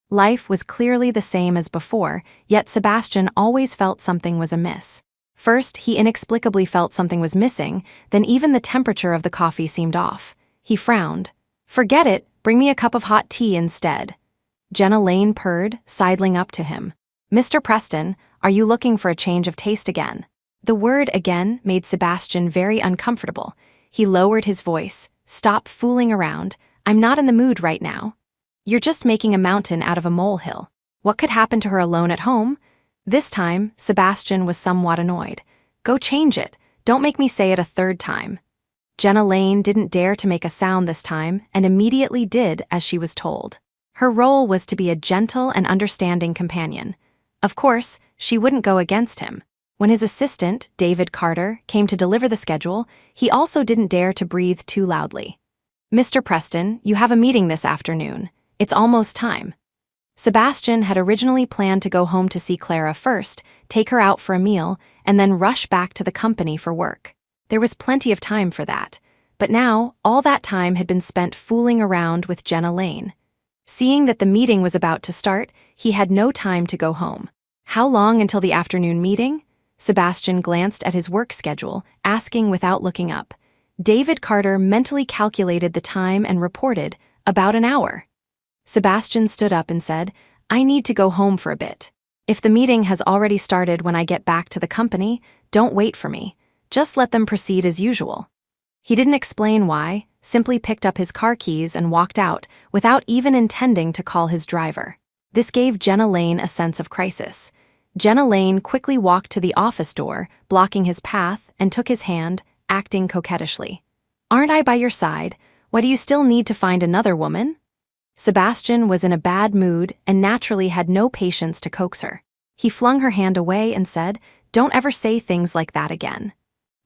Life was clearly the same as before, yet Sebastian always felt something was amiss. First, he inexplicably felt something was missing, then even the temperature of the coffee seemed off. He frowned. "Forget it, bring me a cup of hot tea instead." Jenna Lane purred, sidling up to him. "Mr. Preston, are you looking for a change of taste again?" The word "again" made Sebastian very uncomfortable. He lowered his voice. "Stop fooling around. I'm not in the mood right now." "You're just making a mountain out of a molehill. What could happen to her alone at home?" This time, Sebastian was somewhat annoyed. "Go change it. Don't make me say it a third time." Jenna Lane didn't dare to make a sound this time and immediately did as she was told. Her role was to be a gentle and understanding companion. Of course, she wouldn't go against him. When his assistant, David Carter, came to deliver the schedule, he also didn't dare to breathe too loudly. "Mr. Preston, you have a meeting this afternoon. It's almost time." Sebastian had originally planned to go home to see Clara first, take her out for a meal, and then rush back to the company for work. There was plenty of time for that, but now all that time had been spent fooling around with Jenna Lane. Seeing that the meeting was about to start, he had no time to go home. How long until the afternoon meeting? Sebastian glanced at his work schedule, asking without looking up. David Carter mentally calculated the time and reported, "About an hour." Sebastian stood up and said, "I need to go home for a bit. If the meeting has already started when I get back to the company, don't wait for me. Just let them proceed as usual." He didn't explain why, simply picked up his car keys and walked out without even intending to call his driver. This gave Jenna Lane a sense of crisis. Jenna Lane quickly walked to the office door, blocking his path, and took his hand, acting coquettishly. "Aren't I by your side? Why do you still need to find another woman?" Sebastian was in a bad mood and naturally had no patience to coax her. He flung her hand away and said, "Don't ever say things like that again."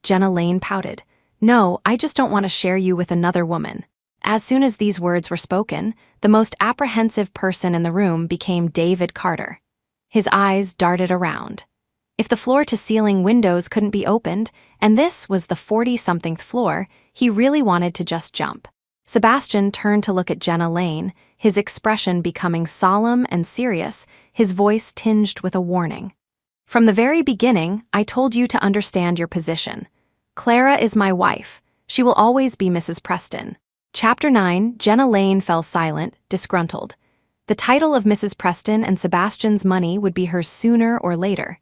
Jenna Lane pouted. "No, I just don't want to share you with another woman." As soon as these words were spoken, the most apprehensive person in the room became David Carter. His eyes darted around. If the floor-to-ceiling windows couldn't be opened, and this was the 40-somethingth floor, he really wanted to just jump. Sebastian turned to look at Jenna Lane, his expression becoming solemn and serious, his voice tinged with a warning. "From the very beginning, I told you to understand your position. Clara is my wife. She will always be Mrs. Preston. Chapter 9, Jenna Lane fell silent, disgruntled. The title of Mrs. Preston and Sebastian's money would be hers sooner or later.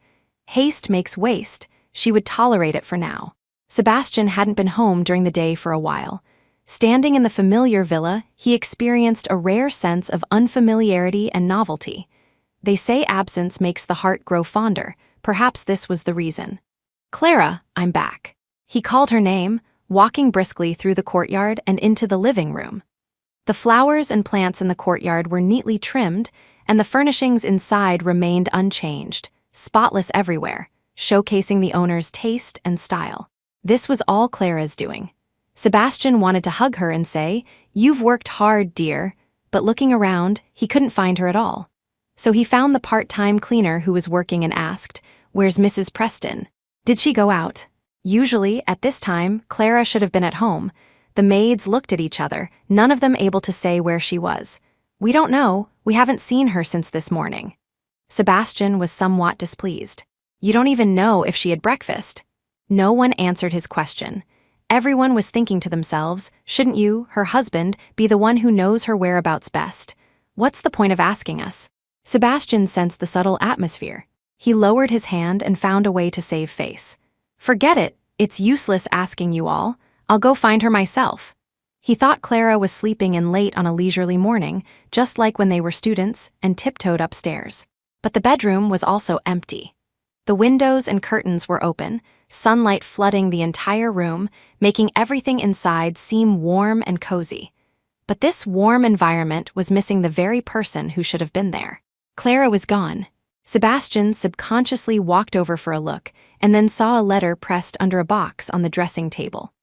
Haste makes waste. She would tolerate it for now. Sebastian hadn't been home during the day for a while. Standing in the familiar villa, he experienced a rare sense of unfamiliarity and novelty. They say absence makes the heart grow fonder. Perhaps this was the reason. "Clara, I'm back." He called her name, walking briskly through the courtyard and into the living room. The flowers and plants in the courtyard were neatly trimmed, and the furnishings inside remained unchanged, spotless everywhere, showcasing the owner's taste and style. This was all Clara's doing. Sebastian wanted to hug her and say, "You've worked hard, dear," but looking around, he couldn't find her at all. So he found the part-time cleaner who was working and asked, "Where's Mrs. Preston? Did she go out?" Usually, at this time, Clara should have been at home. The maids looked at each other, none of them able to say where she was. "We don't know. We haven't seen her since this morning." Sebastian was somewhat displeased. "You don't even know if she had breakfast." No one answered his question. Everyone was thinking to themselves, shouldn't you, her husband, be the one who knows her whereabouts best? What's the point of asking us? Sebastian sensed the subtle atmosphere. He lowered his hand and found a way to save face. "Forget it. It's useless asking you all. I'll go find her myself." He thought Clara was sleeping in late on a leisurely morning, just like when they were students, and tiptoed upstairs. But the bedroom was also empty. The windows and curtains were open, sunlight flooding the entire room, making everything inside seem warm and cozy. But this warm environment was missing the very person who should have been there. Clara was gone. Sebastian subconsciously walked over for a look, and then saw a letter pressed under a box on the dressing table.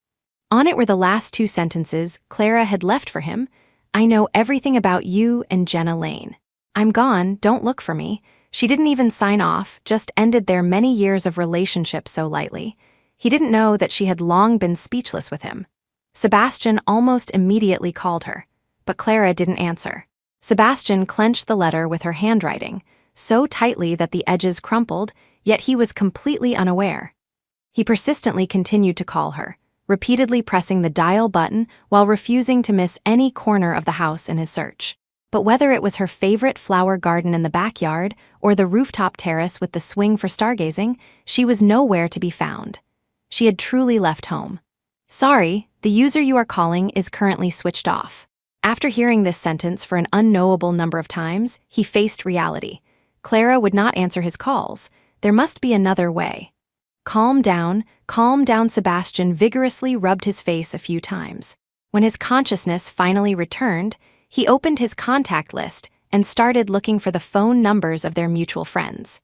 On it were the last two sentences Clara had left for him. "I know everything about you and Jenna Lane. I'm gone, don't look for me." She didn't even sign off, just ended their many years of relationship so lightly. He didn't know that she had long been speechless with him. Sebastian almost immediately called her, but Clara didn't answer. Sebastian clenched the letter with her handwriting, so tightly that the edges crumpled, yet he was completely unaware. He persistently continued to call her, repeatedly pressing the dial button while refusing to miss any corner of the house in his search. But whether it was her favorite flower garden in the backyard or the rooftop terrace with the swing for stargazing, she was nowhere to be found. She had truly left home. "Sorry, the user you are calling is currently switched off." After hearing this sentence for an unknowable number of times, he faced reality. Clara would not answer his calls. There must be another way. Calm down, Sebastian vigorously rubbed his face a few times. When his consciousness finally returned, he opened his contact list and started looking for the phone numbers of their mutual friends.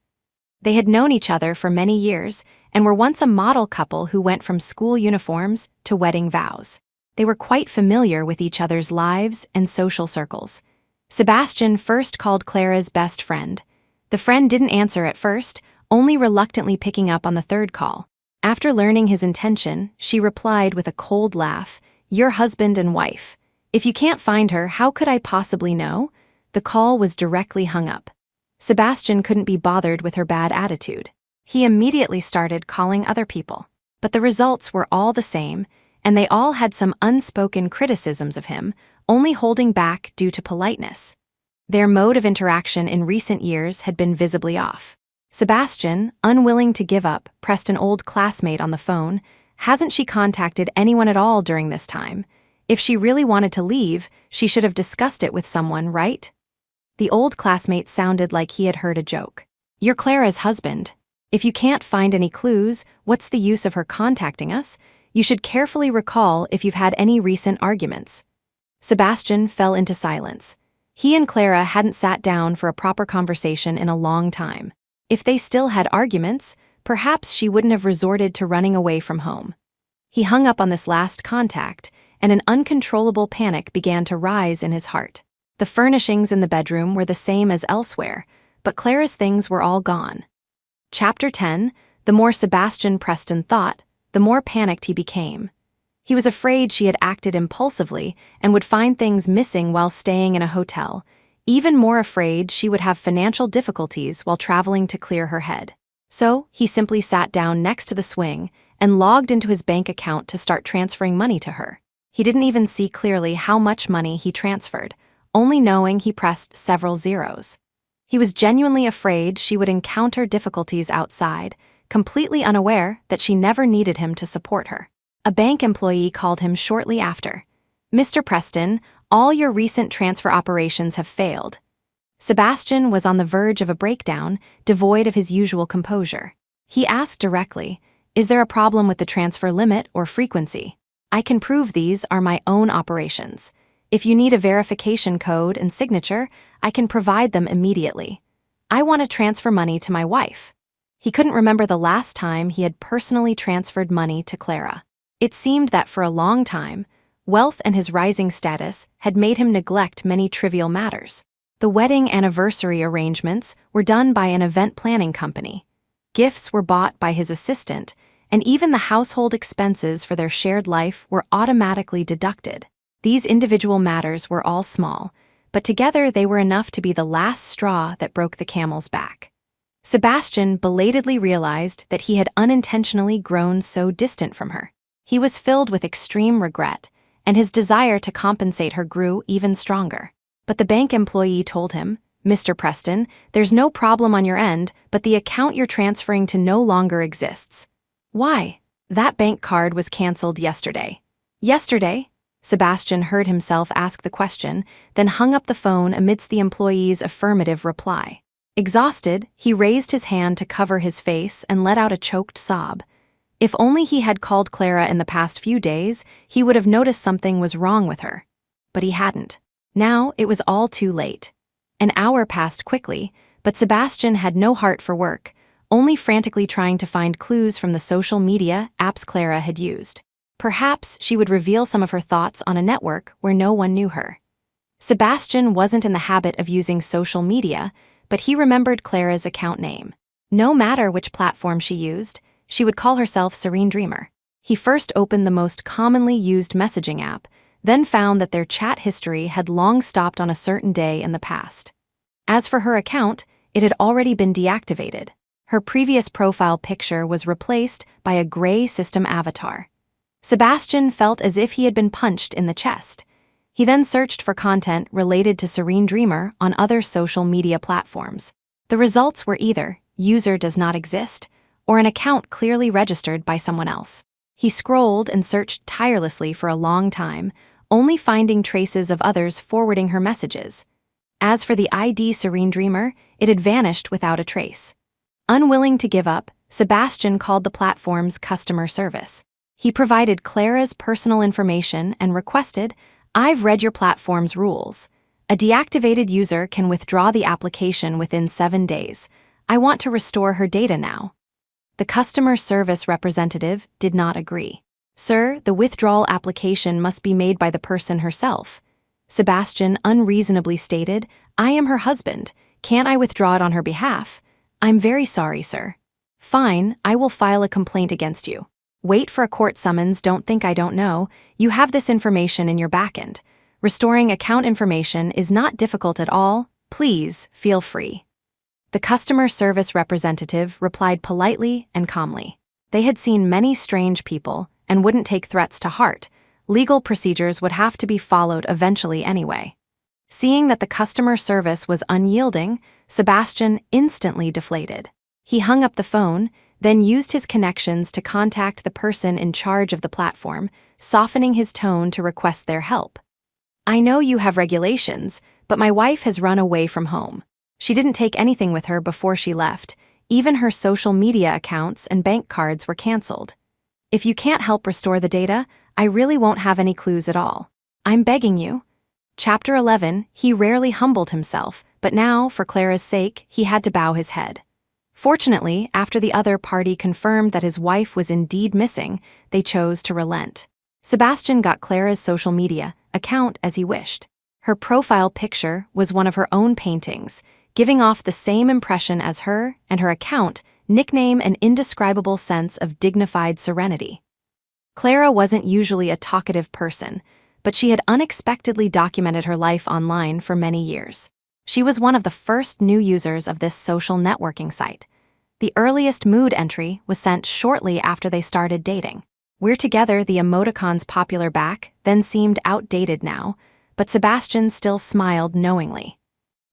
They had known each other for many years and were once a model couple who went from school uniforms to wedding vows. They were quite familiar with each other's lives and social circles. Sebastian first called Clara's best friend. The friend didn't answer at first, only reluctantly picking up on the third call. After learning his intention, she replied with a cold laugh, "Your husband and wife. If you can't find her, how could I possibly know?" The call was directly hung up. Sebastian couldn't be bothered with her bad attitude. He immediately started calling other people. But the results were all the same, and they all had some unspoken criticisms of him, only holding back due to politeness. Their mode of interaction in recent years had been visibly off. Sebastian, unwilling to give up, pressed an old classmate on the phone. Hasn't she contacted anyone at all during this time? If she really wanted to leave, she should have discussed it with someone, right? The old classmate sounded like he had heard a joke. "You're Clara's husband. If you can't find any clues, what's the use of her contacting us? You should carefully recall if you've had any recent arguments." Sebastian fell into silence. He and Clara hadn't sat down for a proper conversation in a long time. If they still had arguments, perhaps she wouldn't have resorted to running away from home. He hung up on this last contact, and an uncontrollable panic began to rise in his heart. The furnishings in the bedroom were the same as elsewhere, but Clara's things were all gone. Chapter 10, the more Sebastian Preston thought, the more panicked he became. He was afraid she had acted impulsively and would find things missing while staying in a hotel, even more afraid she would have financial difficulties while traveling to clear her head. So, he simply sat down next to the swing and logged into his bank account to start transferring money to her. He didn't even see clearly how much money he transferred, only knowing he pressed several zeros. He was genuinely afraid she would encounter difficulties outside, completely unaware that she never needed him to support her. A bank employee called him shortly after. "Mr. Preston, all your recent transfer operations have failed." Sebastian was on the verge of a breakdown, devoid of his usual composure. He asked directly, "Is there a problem with the transfer limit or frequency? I can prove these are my own operations. If you need a verification code and signature, I can provide them immediately. I want to transfer money to my wife." He couldn't remember the last time he had personally transferred money to Clara. It seemed that for a long time, wealth and his rising status had made him neglect many trivial matters. The wedding anniversary arrangements were done by an event planning company. Gifts were bought by his assistant, and even the household expenses for their shared life were automatically deducted. These individual matters were all small, but together they were enough to be the last straw that broke the camel's back. Sebastian belatedly realized that he had unintentionally grown so distant from her. He was filled with extreme regret, and his desire to compensate her grew even stronger. But the bank employee told him, "Mr. Preston, there's no problem on your end, but the account you're transferring to no longer exists." "Why? That bank card was canceled yesterday." "Yesterday?" Sebastian heard himself ask the question, then hung up the phone amidst the employee's affirmative reply. Exhausted, he raised his hand to cover his face and let out a choked sob. If only he had called Clara in the past few days, he would have noticed something was wrong with her. But he hadn't. Now it was all too late. An hour passed quickly, but Sebastian had no heart for work, only frantically trying to find clues from the social media apps Clara had used. Perhaps she would reveal some of her thoughts on a network where no one knew her. Sebastian wasn't in the habit of using social media, but he remembered Clara's account name. No matter which platform she used, she would call herself Serene Dreamer. He first opened the most commonly used messaging app, then found that their chat history had long stopped on a certain day in the past. As for her account, it had already been deactivated. Her previous profile picture was replaced by a gray system avatar. Sebastian felt as if he had been punched in the chest. He then searched for content related to Serene Dreamer on other social media platforms. The results were either "user does not exist" or an account clearly registered by someone else. He scrolled and searched tirelessly for a long time, only finding traces of others forwarding her messages. As for the ID Serene Dreamer, it had vanished without a trace. Unwilling to give up, Sebastian called the platform's customer service. He provided Clara's personal information and requested, "I've read your platform's rules. A deactivated user can withdraw the application within 7 days. I want to restore her data now." The customer service representative did not agree. "Sir, the withdrawal application must be made by the person herself." Sebastian unreasonably stated, "I am her husband. Can't I withdraw it on her behalf?" "I'm very sorry, sir." "Fine, I will file a complaint against you." "Wait for a court summons, don't think I don't know. You have this information in your backend. Restoring account information is not difficult at all. Please, feel free." The customer service representative replied politely and calmly. They had seen many strange people and wouldn't take threats to heart. Legal procedures would have to be followed eventually anyway. Seeing that the customer service was unyielding, Sebastian instantly deflated. He hung up the phone, then used his connections to contact the person in charge of the platform, softening his tone to request their help. "I know you have regulations, but my wife has run away from home. She didn't take anything with her before she left. Even her social media accounts and bank cards were canceled. If you can't help restore the data, I really won't have any clues at all. I'm begging you." Chapter 11, he rarely humbled himself, but now, for Clara's sake, he had to bow his head. Fortunately, after the other party confirmed that his wife was indeed missing, they chose to relent. Sebastian got Clara's social media account as he wished. Her profile picture was one of her own paintings, giving off the same impression as her, and her account nickname an indescribable sense of dignified serenity. Clara wasn't usually a talkative person, but she had unexpectedly documented her life online for many years. She was one of the first new users of this social networking site. The earliest mood entry was sent shortly after they started dating. "We're together," the emoticon's popular back, then seemed outdated now, but Sebastian still smiled knowingly.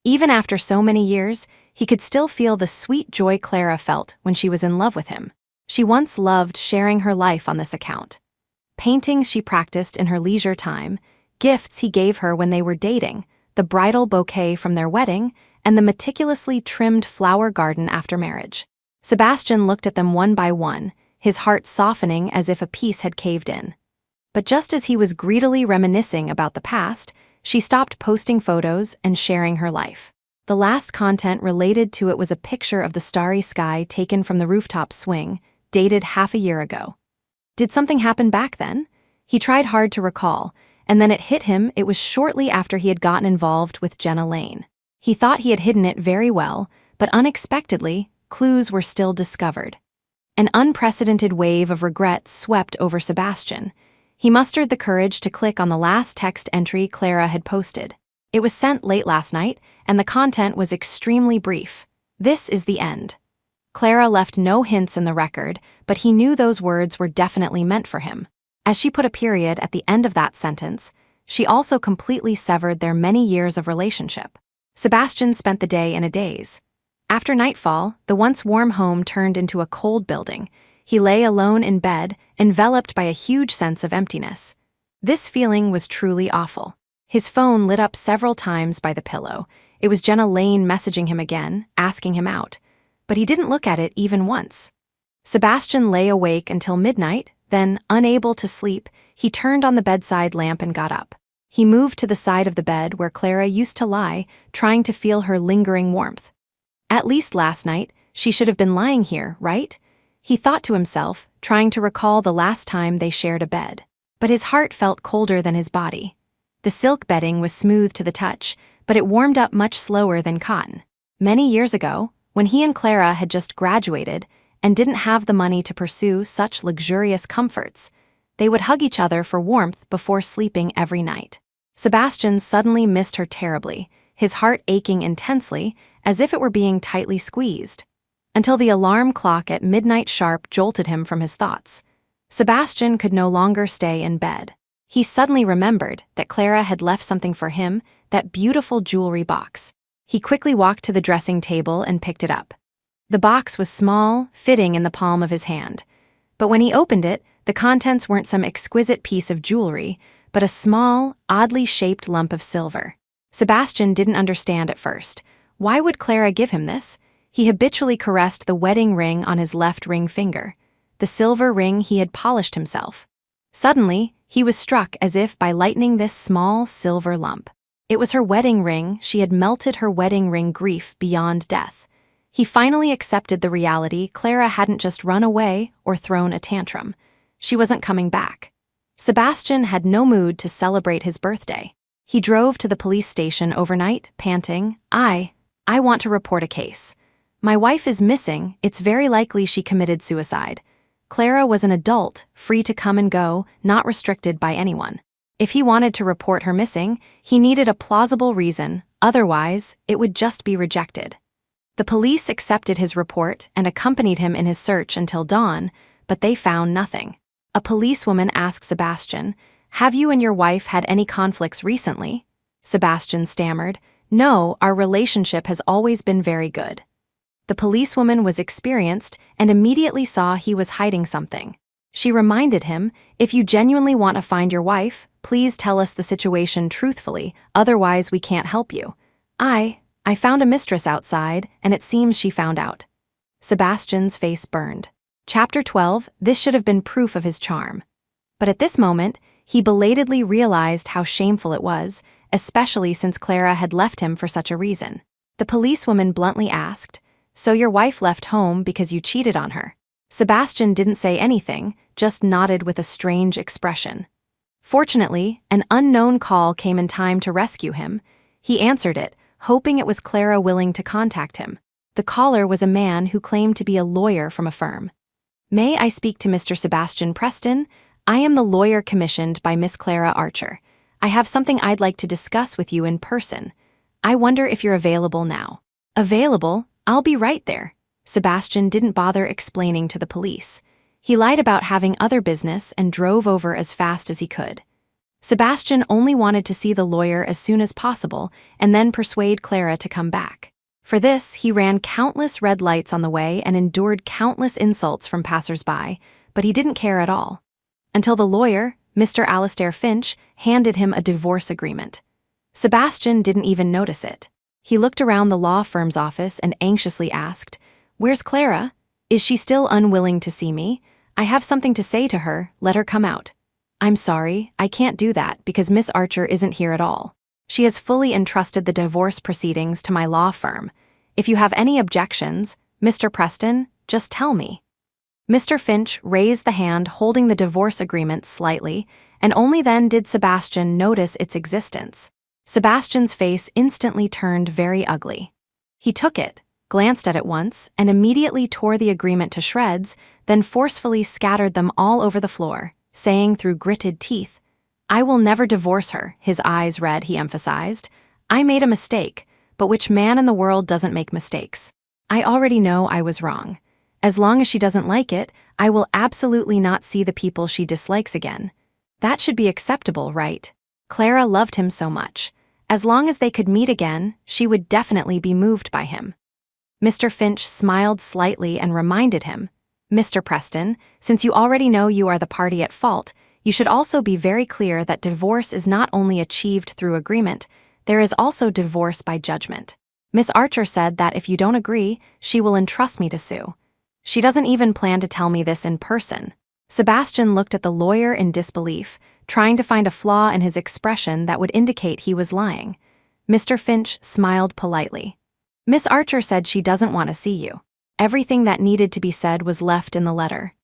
Even after so many years, he could still feel the sweet joy Clara felt when she was in love with him. She once loved sharing her life on this account. Paintings she practiced in her leisure time, gifts he gave her when they were dating, the bridal bouquet from their wedding, and the meticulously trimmed flower garden after marriage. Sebastian looked at them one by one, his heart softening as if a piece had caved in. But just as he was greedily reminiscing about the past, she stopped posting photos and sharing her life. The last content related to it was a picture of the starry sky taken from the rooftop swing, dated half a year ago. Did something happen back then? He tried hard to recall, and then it hit him it was shortly after he had gotten involved with Jenna Lane. He thought he had hidden it very well, but unexpectedly, clues were still discovered. An unprecedented wave of regret swept over Sebastian. He mustered the courage to click on the last text entry Clara had posted. It was sent late last night, and the content was extremely brief. "This is the end." Clara left no hints in the record, but he knew those words were definitely meant for him. As she put a period at the end of that sentence, she also completely severed their many years of relationship. Sebastian spent the day in a daze. After nightfall, the once warm home turned into a cold building. He lay alone in bed, enveloped by a huge sense of emptiness. This feeling was truly awful. His phone lit up several times by the pillow. It was Jenna Lane messaging him again, asking him out. But he didn't look at it even once. Sebastian lay awake until midnight, then, unable to sleep, he turned on the bedside lamp and got up. He moved to the side of the bed where Clara used to lie, trying to feel her lingering warmth. At least last night, she should have been lying here, right? He thought to himself, trying to recall the last time they shared a bed. But his heart felt colder than his body. The silk bedding was smooth to the touch, but it warmed up much slower than cotton. Many years ago, when he and Clara had just graduated and didn't have the money to pursue such luxurious comforts, they would hug each other for warmth before sleeping every night. Sebastian suddenly missed her terribly, his heart aching intensely, as if it were being tightly squeezed. Until the alarm clock at midnight sharp jolted him from his thoughts. Sebastian could no longer stay in bed. He suddenly remembered that Clara had left something for him, that beautiful jewelry box. He quickly walked to the dressing table and picked it up. The box was small, fitting in the palm of his hand. But when he opened it, the contents weren't some exquisite piece of jewelry, but a small, oddly shaped lump of silver. Sebastian didn't understand at first. Why would Clara give him this? He habitually caressed the wedding ring on his left ring finger, the silver ring he had polished himself. Suddenly, he was struck as if by lightning this small silver lump. It was her wedding ring. She had melted her wedding ring grief beyond death. He finally accepted the reality Clara hadn't just run away or thrown a tantrum. She wasn't coming back. Sebastian had no mood to celebrate his birthday. He drove to the police station overnight, panting, I want to report a case. My wife is missing. It's very likely she committed suicide. Clara was an adult, free to come and go, not restricted by anyone. If he wanted to report her missing, he needed a plausible reason, otherwise, it would just be rejected. The police accepted his report and accompanied him in his search until dawn, but they found nothing. A policewoman asked Sebastian, "Have you and your wife had any conflicts recently?" Sebastian stammered, "No, our relationship has always been very good." The policewoman was experienced and immediately saw he was hiding something. She reminded him, "If you genuinely want to find your wife, please tell us the situation truthfully, otherwise we can't help you." I found a mistress outside, and it seems she found out." Sebastian's face burned. Chapter 12, this should have been proof of his charm. But at this moment, he belatedly realized how shameful it was, especially since Clara had left him for such a reason. The policewoman bluntly asked, "So your wife left home because you cheated on her?" Sebastian didn't say anything, just nodded with a strange expression. Fortunately, an unknown call came in time to rescue him. He answered it, hoping it was Clara willing to contact him. The caller was a man who claimed to be a lawyer from a firm. "May I speak to Mr. Sebastian Preston? I am the lawyer commissioned by Miss Clara Archer. I have something I'd like to discuss with you in person. I wonder if you're available now." "Available? I'll be right there." Sebastian didn't bother explaining to the police. He lied about having other business and drove over as fast as he could. Sebastian only wanted to see the lawyer as soon as possible and then persuade Clara to come back. For this, he ran countless red lights on the way and endured countless insults from passers-by, but he didn't care at all. Until the lawyer, Mr. Alastair Finch, handed him a divorce agreement. Sebastian didn't even notice it. He looked around the law firm's office and anxiously asked, "Where's Clara? Is she still unwilling to see me? I have something to say to her, let her come out." "I'm sorry, I can't do that because Miss Archer isn't here at all. She has fully entrusted the divorce proceedings to my law firm. If you have any objections, Mr. Preston, just tell me." Mr. Finch raised the hand holding the divorce agreement slightly, and only then did Sebastian notice its existence. Sebastian's face instantly turned very ugly. He took it, glanced at it once, and immediately tore the agreement to shreds, then forcefully scattered them all over the floor, saying through gritted teeth, "I will never divorce her," his eyes red, he emphasized. "I made a mistake, but which man in the world doesn't make mistakes? I already know I was wrong. As long as she doesn't like it, I will absolutely not see the people she dislikes again. That should be acceptable, right? Clara loved him so much. As long as they could meet again, she would definitely be moved by him." Mr. Finch smiled slightly and reminded him, "Mr. Preston, since you already know you are the party at fault, you should also be very clear that divorce is not only achieved through agreement, there is also divorce by judgment. Miss Archer said that if you don't agree, she will entrust me to sue. She doesn't even plan to tell me this in person." Sebastian looked at the lawyer in disbelief, trying to find a flaw in his expression that would indicate he was lying. Mr. Finch smiled politely. "Miss Archer said she doesn't want to see you. Everything that needed to be said was left in the letter."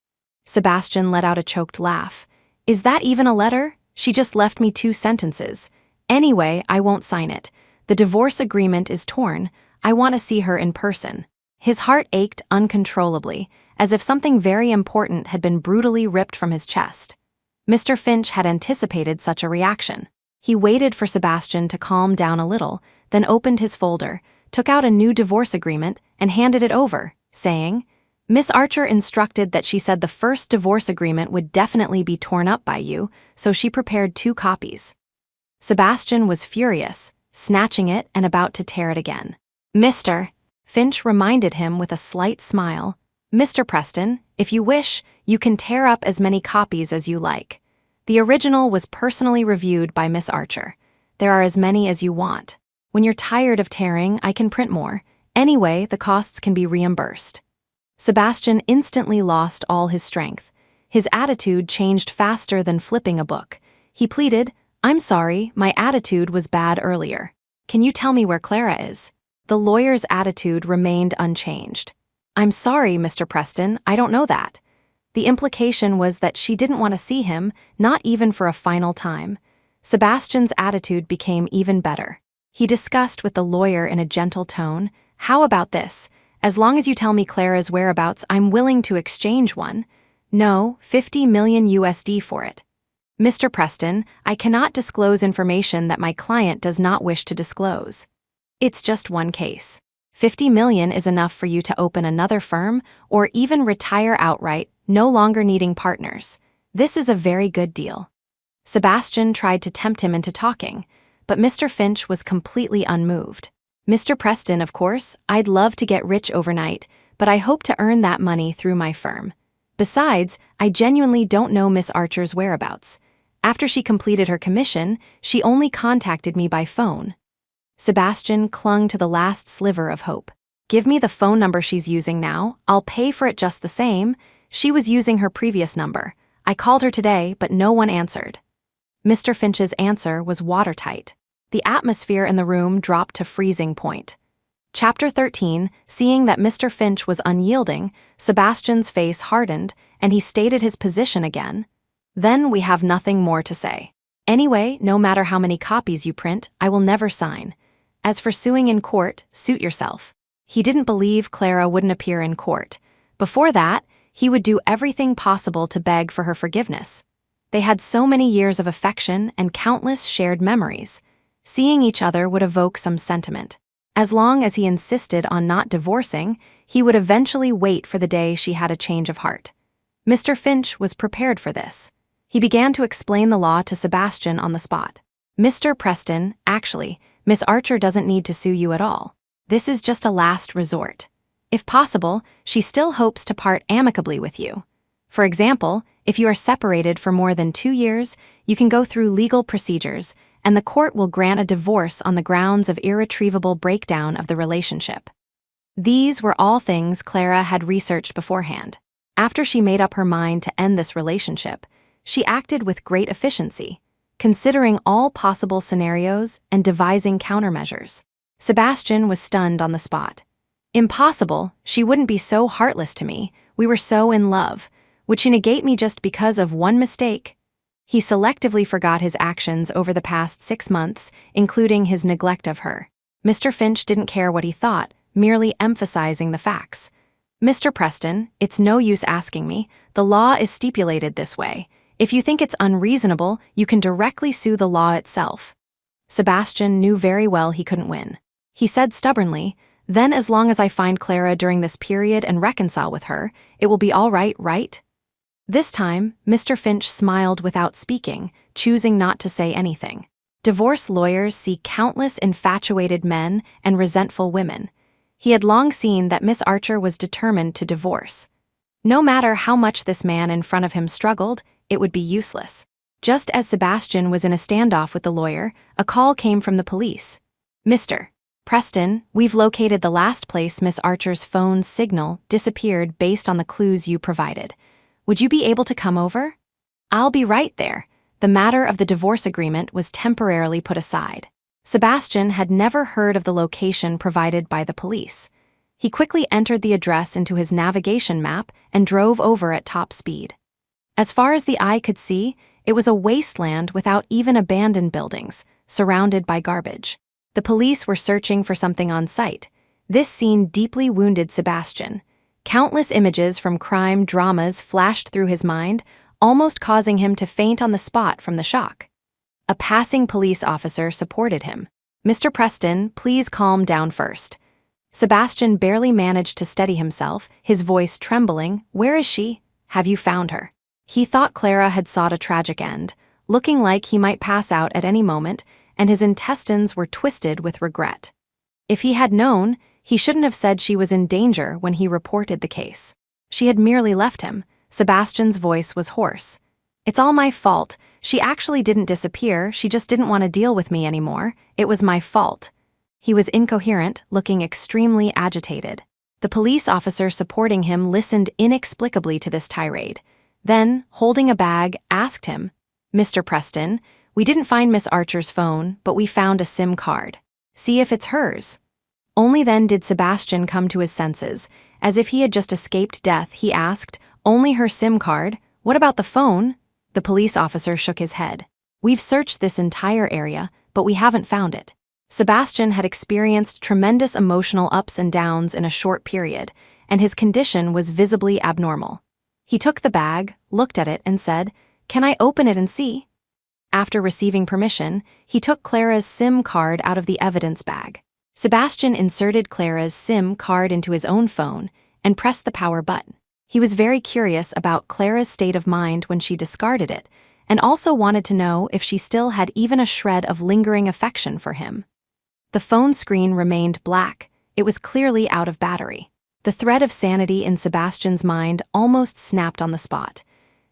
Sebastian let out a choked laugh. "Is that even a letter? She just left me 2 sentences. Anyway, I won't sign it. The divorce agreement is torn. I want to see her in person." His heart ached uncontrollably, as if something very important had been brutally ripped from his chest. Mr. Finch had anticipated such a reaction. He waited for Sebastian to calm down a little, then opened his folder, took out a new divorce agreement, and handed it over, saying, "Miss Archer instructed that she said the first divorce agreement would definitely be torn up by you, so she prepared 2 copies. Sebastian was furious, snatching it and about to tear it again. "Mr. Finch reminded him with a slight smile, "Mr. Preston, if you wish, you can tear up as many copies as you like. The original was personally reviewed by Miss Archer. There are as many as you want. When you're tired of tearing, I can print more. Anyway, the costs can be reimbursed." Sebastian instantly lost all his strength. His attitude changed faster than flipping a book. He pleaded, "I'm sorry, my attitude was bad earlier. Can you tell me where Clara is?" The lawyer's attitude remained unchanged. "I'm sorry, Mr. Preston, I don't know that." The implication was that she didn't want to see him, not even for a final time. Sebastian's attitude became even better. He discussed with the lawyer in a gentle tone, "How about this? As long as you tell me Clara's whereabouts, I'm willing to exchange one. No, 50 million USD for it. Mr. Preston, I cannot disclose information that my client does not wish to disclose. It's just one case. 50 million is enough for you to open another firm or even retire outright, no longer needing partners. This is a very good deal." Sebastian tried to tempt him into talking, but Mr. Finch was completely unmoved. "Mr. Preston, of course, I'd love to get rich overnight, but I hope to earn that money through my firm. Besides, I genuinely don't know Miss Archer's whereabouts. After she completed her commission, she only contacted me by phone." Sebastian clung to the last sliver of hope. "Give me the phone number she's using now. I'll pay for it just the same. She was using her previous number. I called her today, but no one answered." Mr. Finch's answer was watertight. The atmosphere in the room dropped to freezing point. Chapter 13, seeing that Mr. Finch was unyielding, Sebastian's face hardened, and he stated his position again. "Then we have nothing more to say. Anyway, no matter how many copies you print, I will never sign. As for suing in court, suit yourself." He didn't believe Clara wouldn't appear in court. Before that, he would do everything possible to beg for her forgiveness. They had so many years of affection and countless shared memories. Seeing each other would evoke some sentiment. As long as he insisted on not divorcing, he would eventually wait for the day she had a change of heart. Mr. Finch was prepared for this. He began to explain the law to Sebastian on the spot. Mr. Preston, actually, Miss Archer doesn't need to sue you at all. This is just a last resort. If possible, she still hopes to part amicably with you. For example, if you are separated for more than 2 years, you can go through legal procedures, and the court will grant a divorce on the grounds of irretrievable breakdown of the relationship. These were all things Clara had researched beforehand. After she made up her mind to end this relationship, she acted with great efficiency, considering all possible scenarios and devising countermeasures. Sebastian was stunned on the spot. Impossible, she wouldn't be so heartless to me, we were so in love. Would she negate me just because of one mistake? He selectively forgot his actions over the past 6 months, including his neglect of her. Mr. Finch didn't care what he thought, merely emphasizing the facts. Mr. Preston, it's no use asking me. The law is stipulated this way. If you think it's unreasonable, you can directly sue the law itself. Sebastian knew very well he couldn't win. He said stubbornly, then as long as I find Clara during this period and reconcile with her, it will be all right, right? This time, Mr. Finch smiled without speaking, choosing not to say anything. Divorce lawyers see countless infatuated men and resentful women. He had long seen that Miss Archer was determined to divorce. No matter how much this man in front of him struggled, it would be useless. Just as Sebastian was in a standoff with the lawyer, a call came from the police. Mr. Preston, we've located the last place Miss Archer's phone's signal disappeared based on the clues you provided. Would you be able to come over? I'll be right there. The matter of the divorce agreement was temporarily put aside. Sebastian had never heard of the location provided by the police. He quickly entered the address into his navigation map and drove over at top speed. As far as the eye could see, it was a wasteland without even abandoned buildings, surrounded by garbage. The police were searching for something on site. This scene deeply wounded Sebastian. Countless images from crime dramas flashed through his mind, almost causing him to faint on the spot from the shock. A passing police officer supported him. Mr. Preston, please calm down first. Sebastian barely managed to steady himself, his voice trembling. Where is she? Have you found her? He thought Clara had sought a tragic end, looking like he might pass out at any moment, and his intestines were twisted with regret. If he had known, he shouldn't have said she was in danger when he reported the case. She had merely left him. Sebastian's voice was hoarse. It's all my fault. She actually didn't disappear, she just didn't want to deal with me anymore. It was my fault. He was incoherent, looking extremely agitated. The police officer supporting him listened inexplicably to this tirade. Then, holding a bag, asked him, Mr. Preston, we didn't find Miss Archer's phone, but we found a SIM card. See if it's hers. Only then did Sebastian come to his senses. As if he had just escaped death, he asked, only her SIM card? What about the phone? The police officer shook his head. We've searched this entire area, but we haven't found it. Sebastian had experienced tremendous emotional ups and downs in a short period, and his condition was visibly abnormal. He took the bag, looked at it, and said, Can I open it and see? After receiving permission, he took Clara's SIM card out of the evidence bag. Sebastian inserted Clara's SIM card into his own phone and pressed the power button. He was very curious about Clara's state of mind when she discarded it, and also wanted to know if she still had even a shred of lingering affection for him. The phone screen remained black. It was clearly out of battery. The thread of sanity in Sebastian's mind almost snapped on the spot.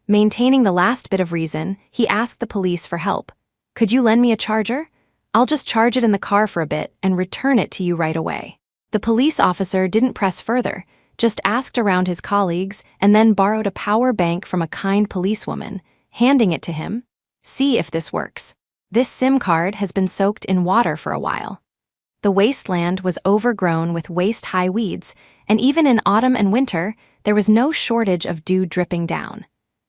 Maintaining the last bit of reason, he asked the police for help. Could you lend me a charger? I'll just charge it in the car for a bit and return it to you right away. The police officer didn't press further, just asked around his colleagues and then borrowed a power bank from a kind policewoman, handing it to him. See if this works. This SIM card has been soaked in water for a while. The wasteland was overgrown with waist-high weeds, and even in autumn and winter, there was no shortage of dew dripping down.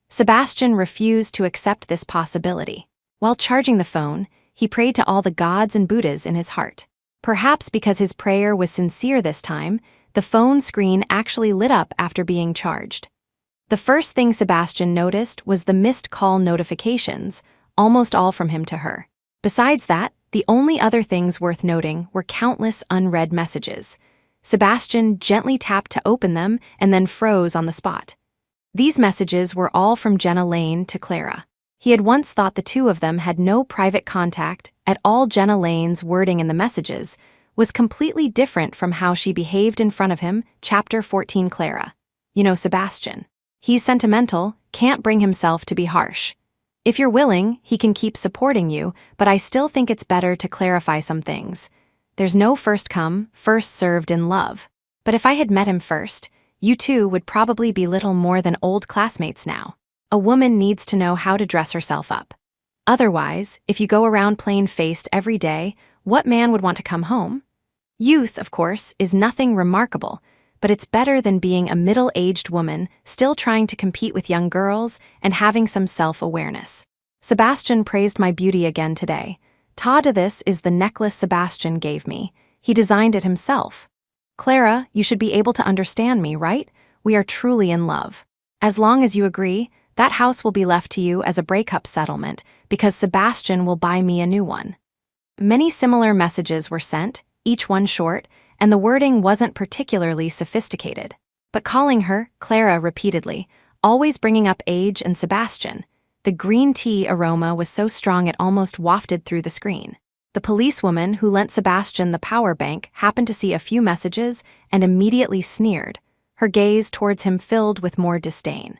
Sebastian refused to accept this possibility. While charging the phone, he prayed to all the gods and Buddhas in his heart. Perhaps because his prayer was sincere this time, the phone screen actually lit up after being charged. The first thing Sebastian noticed was the missed call notifications, almost all from him to her. Besides that, the only other things worth noting were countless unread messages. Sebastian gently tapped to open them and then froze on the spot. These messages were all from Jenna Lane to Clara. He had once thought the two of them had no private contact at all. Jenna Lane's wording in the messages was completely different from how she behaved in front of him. Chapter 14. Clara. You know Sebastian. He's sentimental, can't bring himself to be harsh. If you're willing, he can keep supporting you, but I still think it's better to clarify some things. There's no first come, first served in love. But if I had met him first, you two would probably be little more than old classmates now. A woman needs to know how to dress herself up. Otherwise, if you go around plain-faced every day, what man would want to come home? Youth, of course, is nothing remarkable, but it's better than being a middle-aged woman still trying to compete with young girls and having some self-awareness. Sebastian praised my beauty again today. Ta to this is the necklace Sebastian gave me. He designed it himself. Clara, you should be able to understand me, right? We are truly in love. As long as you agree, that house will be left to you as a breakup settlement because Sebastian will buy me a new one. Many similar messages were sent, each one short, and the wording wasn't particularly sophisticated. But calling her Clara repeatedly, always bringing up age and Sebastian, the green tea aroma was so strong it almost wafted through the screen. The policewoman who lent Sebastian the power bank happened to see a few messages and immediately sneered, her gaze towards him filled with more disdain.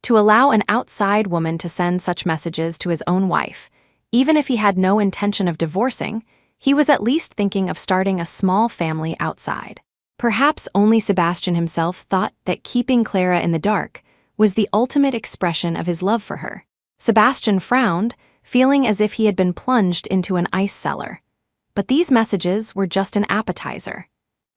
To allow an outside woman to send such messages to his own wife, even if he had no intention of divorcing, he was at least thinking of starting a small family outside. Perhaps only Sebastian himself thought that keeping Clara in the dark was the ultimate expression of his love for her. Sebastian frowned, feeling as if he had been plunged into an ice cellar. But these messages were just an appetizer.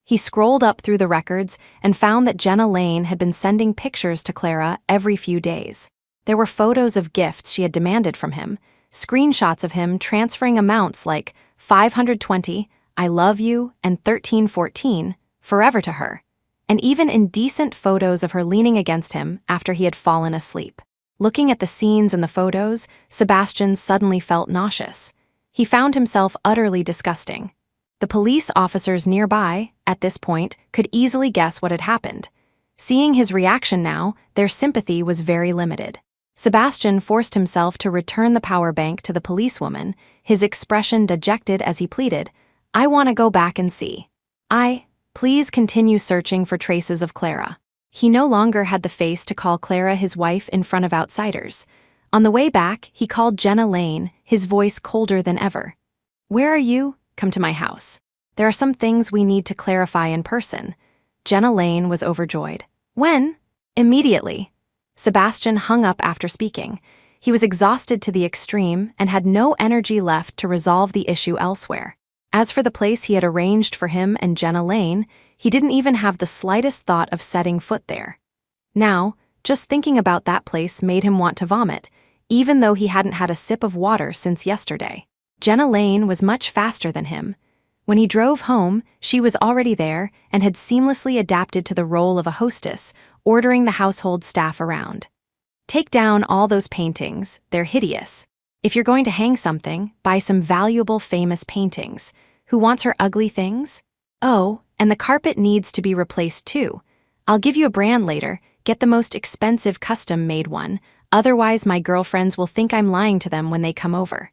He scrolled up through the records and found that Jenna Lane had been sending pictures to Clara every few days. There were photos of gifts she had demanded from him, screenshots of him transferring amounts like 520, I love you, and 1314, forever to her, and even indecent photos of her leaning against him after he had fallen asleep. Looking at the scenes in the photos, Sebastian suddenly felt nauseous. He found himself utterly disgusting. The police officers nearby, at this point, could easily guess what had happened. Seeing his reaction now, their sympathy was very limited. Sebastian forced himself to return the power bank to the policewoman, his expression dejected as he pleaded, I want to go back and see. Please continue searching for traces of Clara. He no longer had the face to call Clara his wife in front of outsiders. On the way back, he called Jenna Lane, his voice colder than ever. Where are you? Come to my house. There are some things we need to clarify in person. Jenna Lane was overjoyed. When? Immediately. Sebastian hung up after speaking. He was exhausted to the extreme and had no energy left to resolve the issue elsewhere. As for the place he had arranged for him and Jenna Lane, he didn't even have the slightest thought of setting foot there. Now, just thinking about that place made him want to vomit, even though he hadn't had a sip of water since yesterday. Jenna Lane was much faster than him. When he drove home, she was already there and had seamlessly adapted to the role of a hostess, ordering the household staff around. Take down all those paintings, they're hideous. If you're going to hang something, buy some valuable famous paintings. Who wants her ugly things? Oh, and the carpet needs to be replaced too. I'll give you a brand later, get the most expensive custom-made one, otherwise my girlfriends will think I'm lying to them when they come over.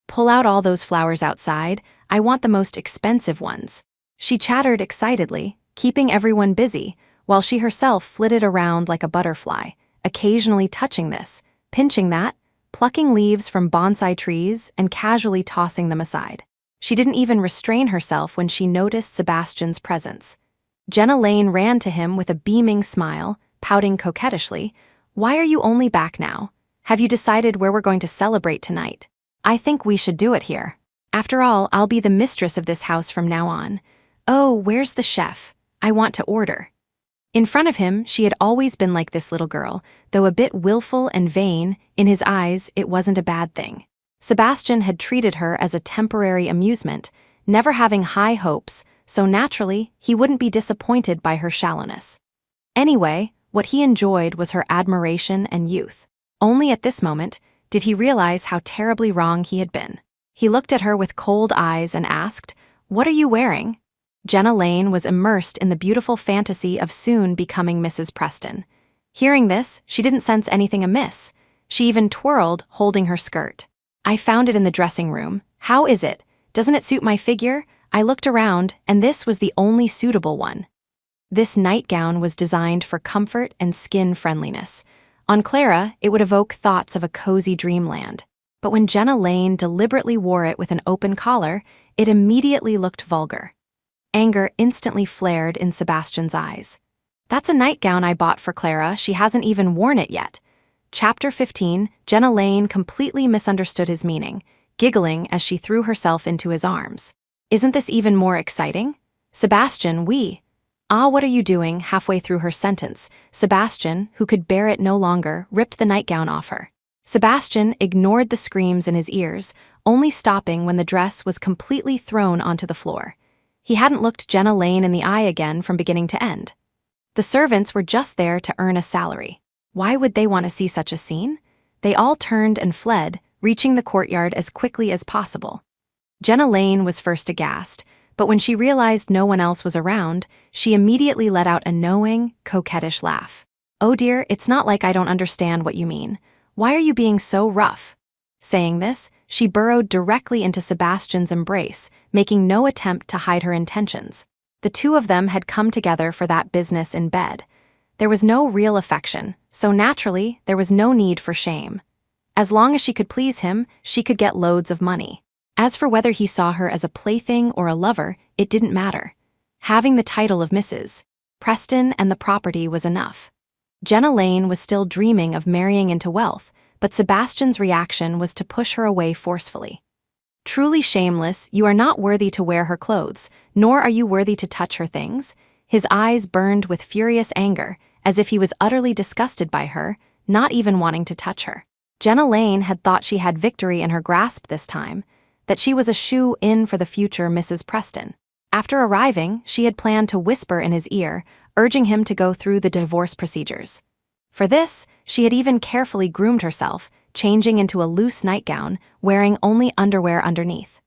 Pull out all those flowers outside, I want the most expensive ones. She chattered excitedly, keeping everyone busy, while she herself flitted around like a butterfly, occasionally touching this, pinching that, plucking leaves from bonsai trees and casually tossing them aside. She didn't even restrain herself when she noticed Sebastian's presence. Jenna Lane ran to him with a beaming smile, pouting coquettishly, Why are you only back now? Have you decided where we're going to celebrate tonight? I think we should do it here. After all, I'll be the mistress of this house from now on. Oh, where's the chef? I want to order. In front of him, she had always been like this little girl, though a bit willful and vain, in his eyes it wasn't a bad thing. Sebastian had treated her as a temporary amusement, never having high hopes, so naturally, he wouldn't be disappointed by her shallowness. Anyway, what he enjoyed was her admiration and youth. Only at this moment did he realize how terribly wrong he had been. He looked at her with cold eyes and asked, What are you wearing? Jenna Lane was immersed in the beautiful fantasy of soon becoming Mrs. Preston. Hearing this, she didn't sense anything amiss. She even twirled, holding her skirt. I found it in the dressing room. How is it? Doesn't it suit my figure? I looked around, and this was the only suitable one. This nightgown was designed for comfort and skin friendliness. On Clara, it would evoke thoughts of a cozy dreamland. But when Jenna Lane deliberately wore it with an open collar, it immediately looked vulgar. Anger instantly flared in Sebastian's eyes. That's a nightgown I bought for Clara. She hasn't even worn it yet. Chapter 15, Jenna Lane completely misunderstood his meaning, giggling as she threw herself into his arms. Isn't this even more exciting? Sebastian, what are you doing? Halfway through her sentence, Sebastian, who could bear it no longer, ripped the nightgown off her. Sebastian ignored the screams in his ears, only stopping when the dress was completely thrown onto the floor. He hadn't looked Jenna Lane in the eye again from beginning to end. The servants were just there to earn a salary. Why would they want to see such a scene? They all turned and fled, reaching the courtyard as quickly as possible. Jenna Lane was first aghast, but when she realized no one else was around, she immediately let out a knowing, coquettish laugh. Oh dear, it's not like I don't understand what you mean. Why are you being so rough? Saying this, she burrowed directly into Sebastian's embrace, making no attempt to hide her intentions. The two of them had come together for that business in bed. There was no real affection, so naturally, there was no need for shame. As long as she could please him, she could get loads of money. As for whether he saw her as a plaything or a lover, it didn't matter. Having the title of Mrs. Preston and the property was enough. Jenna Lane was still dreaming of marrying into wealth, but Sebastian's reaction was to push her away forcefully. Truly shameless, you are not worthy to wear her clothes, nor are you worthy to touch her things. His eyes burned with furious anger, as if he was utterly disgusted by her, not even wanting to touch her. Jenna Lane had thought she had victory in her grasp this time, that she was a shoe-in for the future Mrs. Preston. After arriving, she had planned to whisper in his ear, urging him to go through the divorce procedures. For this, she had even carefully groomed herself, changing into a loose nightgown, wearing only underwear underneath.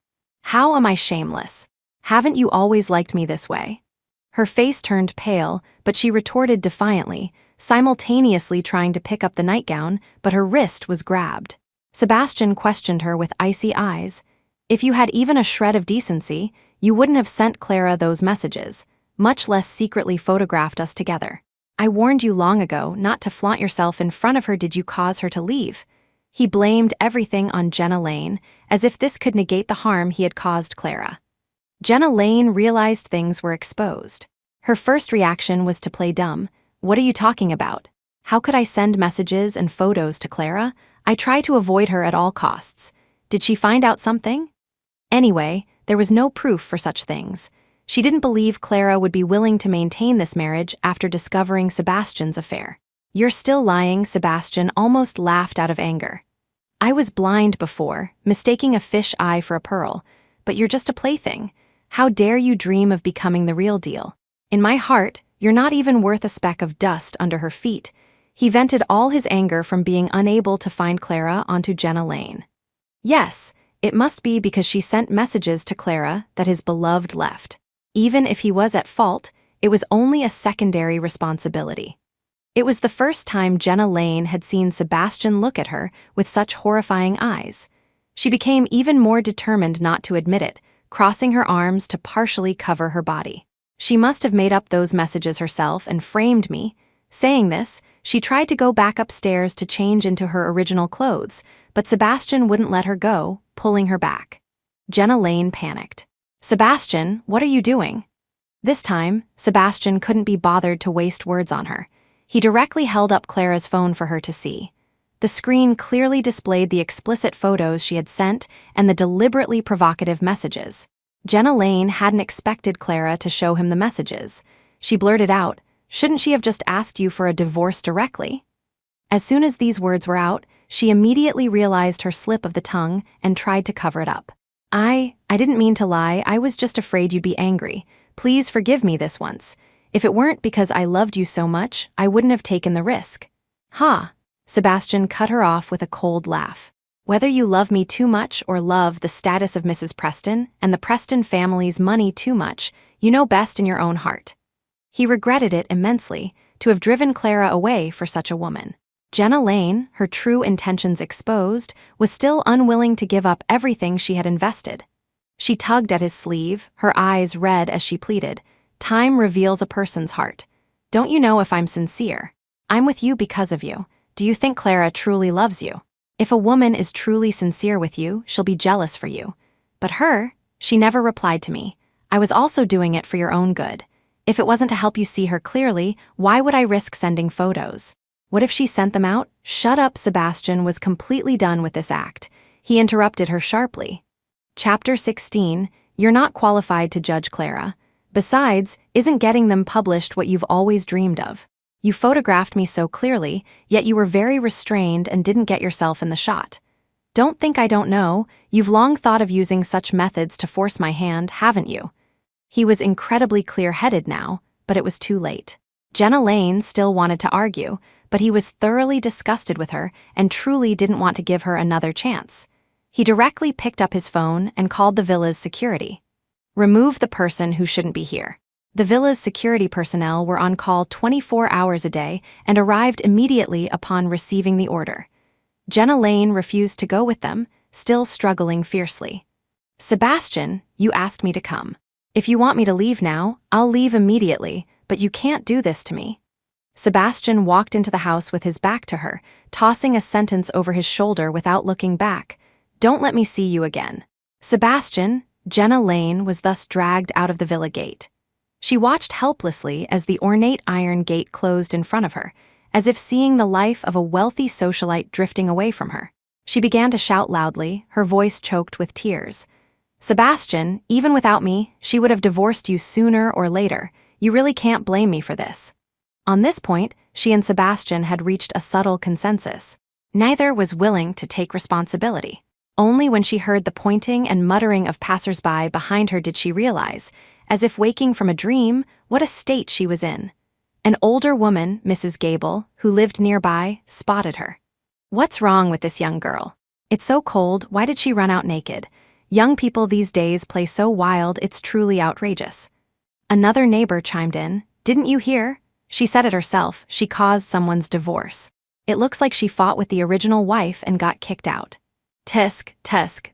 How am I shameless? Haven't you always liked me this way? Her face turned pale, but she retorted defiantly, simultaneously trying to pick up the nightgown, but her wrist was grabbed. Sebastian questioned her with icy eyes. If you had even a shred of decency, you wouldn't have sent Clara those messages, much less secretly photographed us together. I warned you long ago not to flaunt yourself in front of her. Did you cause her to leave? He blamed everything on Jenna Lane, as if this could negate the harm he had caused Clara. Jenna Lane realized things were exposed. Her first reaction was to play dumb. What are you talking about? How could I send messages and photos to Clara? I try to avoid her at all costs. Did she find out something? Anyway, there was no proof for such things. She didn't believe Clara would be willing to maintain this marriage after discovering Sebastian's affair. You're still lying, Sebastian almost laughed out of anger. I was blind before, mistaking a fish eye for a pearl, but you're just a plaything. How dare you dream of becoming the real deal? In my heart, you're not even worth a speck of dust under her feet. He vented all his anger from being unable to find Clara onto Jenna Lane. Yes, it must be because she sent messages to Clara that his beloved left. Even if he was at fault, it was only a secondary responsibility. It was the first time Jenna Lane had seen Sebastian look at her with such horrifying eyes. She became even more determined not to admit it, crossing her arms to partially cover her body. She must have made up those messages herself and framed me. Saying this, she tried to go back upstairs to change into her original clothes, but Sebastian wouldn't let her go, pulling her back. Jenna Lane panicked. Sebastian, what are you doing? This time, Sebastian couldn't be bothered to waste words on her. He directly held up Clara's phone for her to see. The screen clearly displayed the explicit photos she had sent and the deliberately provocative messages. Jenna Lane hadn't expected Clara to show him the messages. She blurted out, "Shouldn't she have just asked you for a divorce directly?" As soon as these words were out, she immediately realized her slip of the tongue and tried to cover it up. I didn't mean to lie. I was just afraid you'd be angry. Please forgive me this once. If it weren't because I loved you so much, I wouldn't have taken the risk." "Ha!" Sebastian cut her off with a cold laugh. "Whether you love me too much or love the status of Mrs. Preston and the Preston family's money too much, you know best in your own heart." He regretted it immensely, to have driven Clara away for such a woman. Jenna Lane, her true intentions exposed, was still unwilling to give up everything she had invested. She tugged at his sleeve, her eyes red as she pleaded, "Time reveals a person's heart. Don't you know if I'm sincere? I'm with you because of you. Do you think Clara truly loves you? If a woman is truly sincere with you, she'll be jealous for you. But her, she never replied to me. I was also doing it for your own good. If it wasn't to help you see her clearly, why would I risk sending photos? What if she sent them out?" "Shut up," Sebastian was completely done with this act. He interrupted her sharply. Chapter 16, You're not qualified to judge Clara. Besides, isn't getting them published what you've always dreamed of? You photographed me so clearly, yet you were very restrained and didn't get yourself in the shot. Don't think I don't know, you've long thought of using such methods to force my hand, haven't you? He was incredibly clear-headed now, but it was too late. Jenna Lane still wanted to argue, but he was thoroughly disgusted with her and truly didn't want to give her another chance. He directly picked up his phone and called the villa's security. "Remove the person who shouldn't be here." The villa's security personnel were on call 24 hours a day and arrived immediately upon receiving the order. Jenna Lane refused to go with them, still struggling fiercely. "Sebastian, you asked me to come. If you want me to leave now, I'll leave immediately, but you can't do this to me." Sebastian walked into the house with his back to her, tossing a sentence over his shoulder without looking back. "Don't let me see you again." "Sebastian," Jenna Lane was thus dragged out of the villa gate. She watched helplessly as the ornate iron gate closed in front of her, as if seeing the life of a wealthy socialite drifting away from her. She began to shout loudly, her voice choked with tears. "Sebastian, even without me, she would have divorced you sooner or later. You really can't blame me for this." On this point, she and Sebastian had reached a subtle consensus. Neither was willing to take responsibility. Only when she heard the pointing and muttering of passersby behind her did she realize, as if waking from a dream, what a state she was in. An older woman, Mrs. Gable, who lived nearby, spotted her. "What's wrong with this young girl? It's so cold, why did she run out naked? Young people these days play so wild, it's truly outrageous." Another neighbor chimed in, "Didn't you hear? She said it herself, she caused someone's divorce. It looks like she fought with the original wife and got kicked out." Tusk,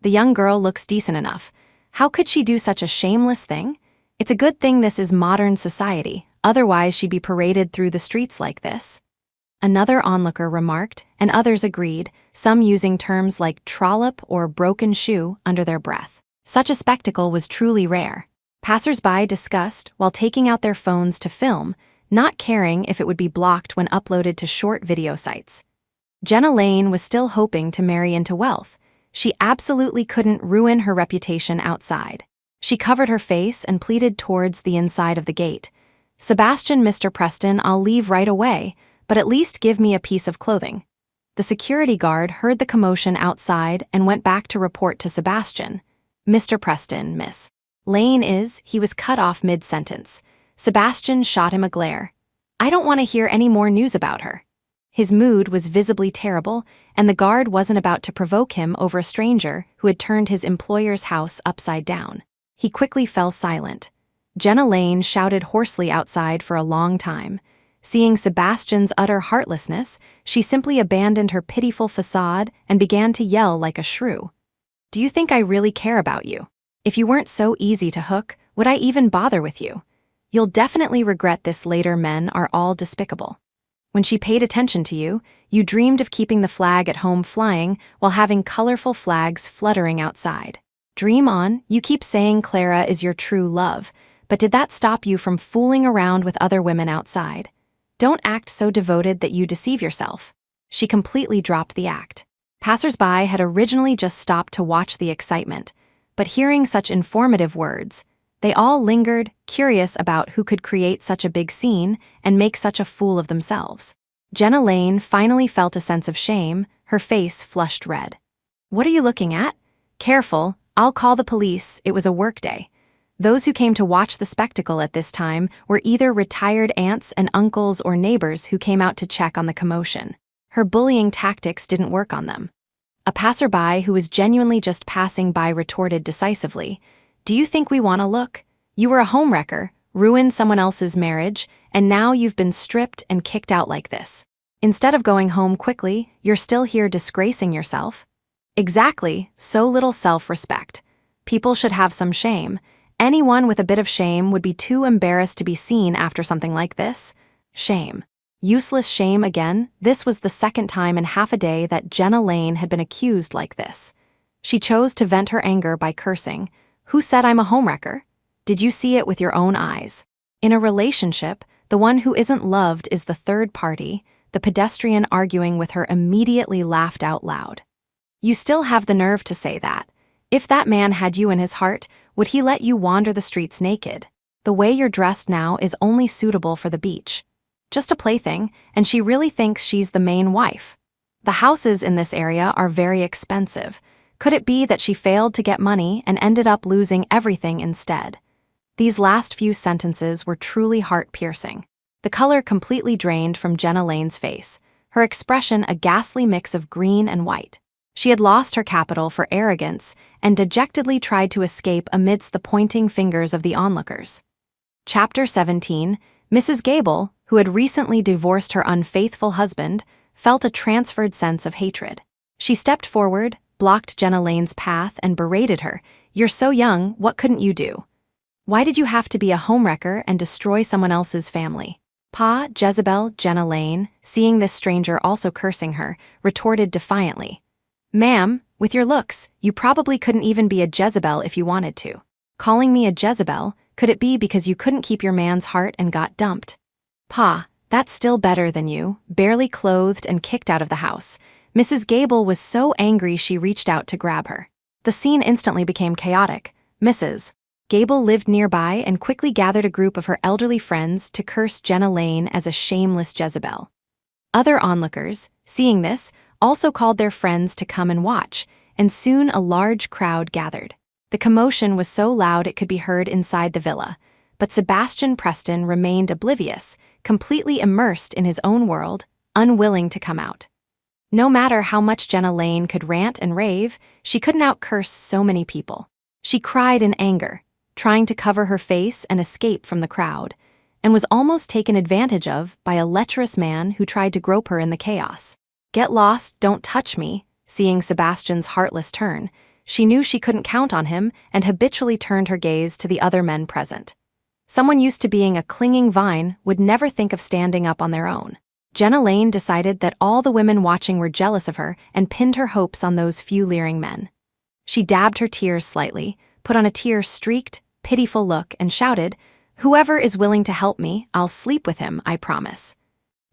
the young girl looks decent enough. How could she do such a shameless thing? It's a good thing this is modern society, otherwise she'd be paraded through the streets like this. Another onlooker remarked, and others agreed, some using terms like trollop or broken shoe under their breath. Such a spectacle was truly rare. Passersby discussed while taking out their phones to film, not caring if it would be blocked when uploaded to short video sites. Jenna Lane was still hoping to marry into wealth. She absolutely couldn't ruin her reputation outside. She covered her face and pleaded towards the inside of the gate. "Sebastian, Mr. Preston, I'll leave right away, but at least give me a piece of clothing." The security guard heard the commotion outside and went back to report to Sebastian. "Mr. Preston, Miss Lane is," he was cut off mid-sentence. Sebastian shot him a glare. "I don't want to hear any more news about her." His mood was visibly terrible, and the guard wasn't about to provoke him over a stranger who had turned his employer's house upside down. He quickly fell silent. Jenna Lane shouted hoarsely outside for a long time. Seeing Sebastian's utter heartlessness, she simply abandoned her pitiful facade and began to yell like a shrew. "Do you think I really care about you? If you weren't so easy to hook, would I even bother with you? You'll definitely regret this later. Men are all despicable. When she paid attention to you, you dreamed of keeping the flag at home flying while having colorful flags fluttering outside. Dream on, you keep saying Clara is your true love, but did that stop you from fooling around with other women outside? Don't act so devoted that you deceive yourself." She completely dropped the act. Passersby had originally just stopped to watch the excitement, but hearing such informative words, they all lingered, curious about who could create such a big scene and make such a fool of themselves. Jenna Lane finally felt a sense of shame, her face flushed red. "What are you looking at? Careful, I'll call the police, it was a workday." Those who came to watch the spectacle at this time were either retired aunts and uncles or neighbors who came out to check on the commotion. Her bullying tactics didn't work on them. A passerby who was genuinely just passing by retorted decisively, "Do you think we want to look? You were a homewrecker, ruined someone else's marriage, and now you've been stripped and kicked out like this. Instead of going home quickly, you're still here disgracing yourself. Exactly, so little self-respect. People should have some shame. Anyone with a bit of shame would be too embarrassed to be seen after something like this. Shame. Useless shame again. This was the second time in half a day that Jenna Lane had been accused like this. She chose to vent her anger by cursing. Who said I'm a homewrecker? Did you see it with your own eyes? In a relationship, the one who isn't loved is the third party. The pedestrian arguing with her immediately laughed out loud. You still have the nerve to say that. If that man had you in his heart, would he let you wander the streets naked? The way you're dressed now is only suitable for the beach. Just a plaything, and she really thinks she's the main wife. The houses in this area are very expensive. Could it be that she failed to get money and ended up losing everything instead? These last few sentences were truly heart-piercing. The color completely drained from Jenna Lane's face, her expression a ghastly mix of green and white. She had lost her capital for arrogance and dejectedly tried to escape amidst the pointing fingers of the onlookers. Chapter 17. Mrs. Gable, who had recently divorced her unfaithful husband, felt a transferred sense of hatred. She stepped forward, blocked Jenna Lane's path, and berated her. You're so young, what couldn't you do? Why did you have to be a homewrecker and destroy someone else's family? Pa, Jezebel, Jenna Lane, seeing this stranger also cursing her, retorted defiantly. Ma'am, with your looks, you probably couldn't even be a Jezebel if you wanted to. Calling me a Jezebel, could it be because you couldn't keep your man's heart and got dumped? Pa, that's still better than you, barely clothed and kicked out of the house. Mrs. Gable was so angry she reached out to grab her. The scene instantly became chaotic. Mrs. Gable lived nearby and quickly gathered a group of her elderly friends to curse Jenna Lane as a shameless Jezebel. Other onlookers, seeing this, also called their friends to come and watch, and soon a large crowd gathered. The commotion was so loud it could be heard inside the villa, but Sebastian Preston remained oblivious, completely immersed in his own world, unwilling to come out. No matter how much Jenna Lane could rant and rave, she couldn't out-curse so many people. She cried in anger, trying to cover her face and escape from the crowd, and was almost taken advantage of by a lecherous man who tried to grope her in the chaos. Get lost, don't touch me. Seeing Sebastian's heartless turn, she knew she couldn't count on him and habitually turned her gaze to the other men present. Someone used to being a clinging vine would never think of standing up on their own. Jenna Lane decided that all the women watching were jealous of her and pinned her hopes on those few leering men. She dabbed her tears slightly, put on a tear-streaked, pitiful look, and shouted, "Whoever is willing to help me, I'll sleep with him, I promise."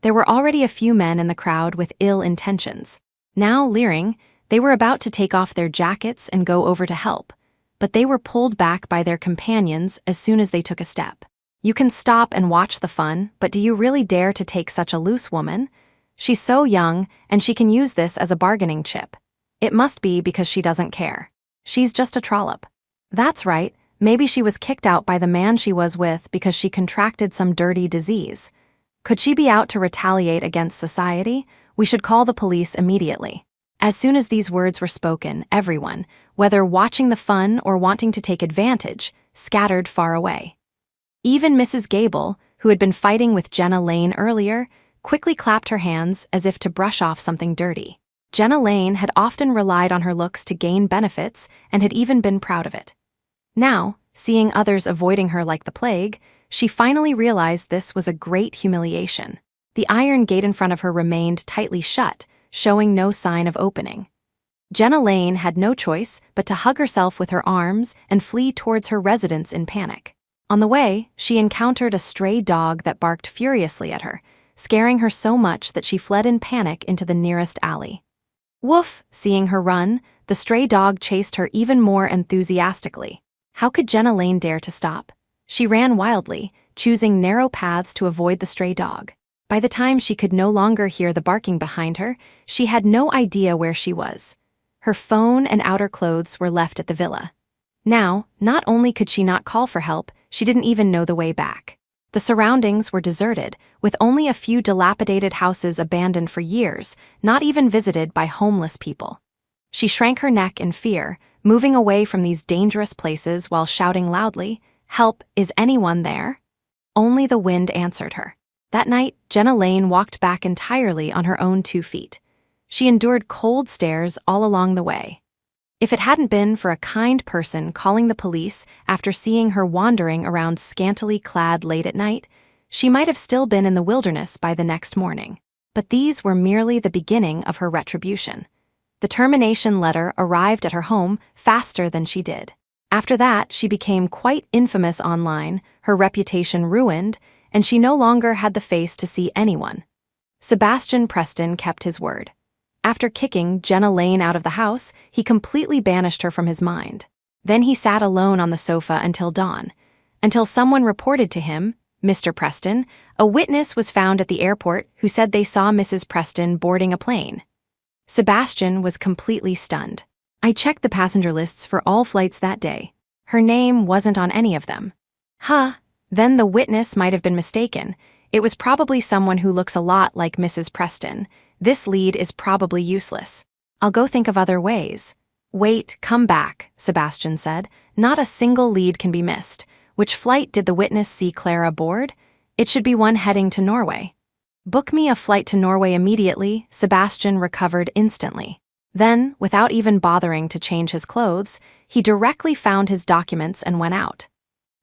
There were already a few men in the crowd with ill intentions. Now, leering, they were about to take off their jackets and go over to help, but they were pulled back by their companions as soon as they took a step. You can stop and watch the fun, but do you really dare to take such a loose woman? She's so young, and she can use this as a bargaining chip. It must be because she doesn't care. She's just a trollop. That's right, maybe she was kicked out by the man she was with because she contracted some dirty disease. Could she be out to retaliate against society? We should call the police immediately. As soon as these words were spoken, everyone, whether watching the fun or wanting to take advantage, scattered far away. Even Mrs. Gable, who had been fighting with Jenna Lane earlier, quickly clapped her hands as if to brush off something dirty. Jenna Lane had often relied on her looks to gain benefits and had even been proud of it. Now, seeing others avoiding her like the plague, she finally realized this was a great humiliation. The iron gate in front of her remained tightly shut, showing no sign of opening. Jenna Lane had no choice but to hug herself with her arms and flee towards her residence in panic. On the way, she encountered a stray dog that barked furiously at her, scaring her so much that she fled in panic into the nearest alley. Woof! Seeing her run, the stray dog chased her even more enthusiastically. How could Jenna Lane dare to stop? She ran wildly, choosing narrow paths to avoid the stray dog. By the time she could no longer hear the barking behind her, she had no idea where she was. Her phone and outer clothes were left at the villa. Now, not only could she not call for help, she didn't even know the way back. The surroundings were deserted, with only a few dilapidated houses abandoned for years, not even visited by homeless people. She shrank her neck in fear, moving away from these dangerous places while shouting loudly, "Help, is anyone there?" Only the wind answered her. That night, Jenna Lane walked back entirely on her own 2 feet. She endured cold stares all along the way. If it hadn't been for a kind person calling the police after seeing her wandering around scantily clad late at night, she might have still been in the wilderness by the next morning. But these were merely the beginning of her retribution. The termination letter arrived at her home faster than she did. After that, she became quite infamous online, her reputation ruined, and she no longer had the face to see anyone. Sebastian Preston kept his word. After kicking Jenna Lane out of the house, he completely banished her from his mind. Then he sat alone on the sofa until dawn, until someone reported to him, Mr. Preston, a witness was found at the airport who said they saw Mrs. Preston boarding a plane. Sebastian was completely stunned. I checked the passenger lists for all flights that day. Her name wasn't on any of them. Then the witness might have been mistaken. It was probably someone who looks a lot like Mrs. Preston. This lead is probably useless. I'll go think of other ways. Wait, come back, Sebastian said. Not a single lead can be missed. Which flight did the witness see Clara board? It should be one heading to Norway. Book me a flight to Norway immediately. Sebastian recovered instantly. Then, without even bothering to change his clothes, he directly found his documents and went out.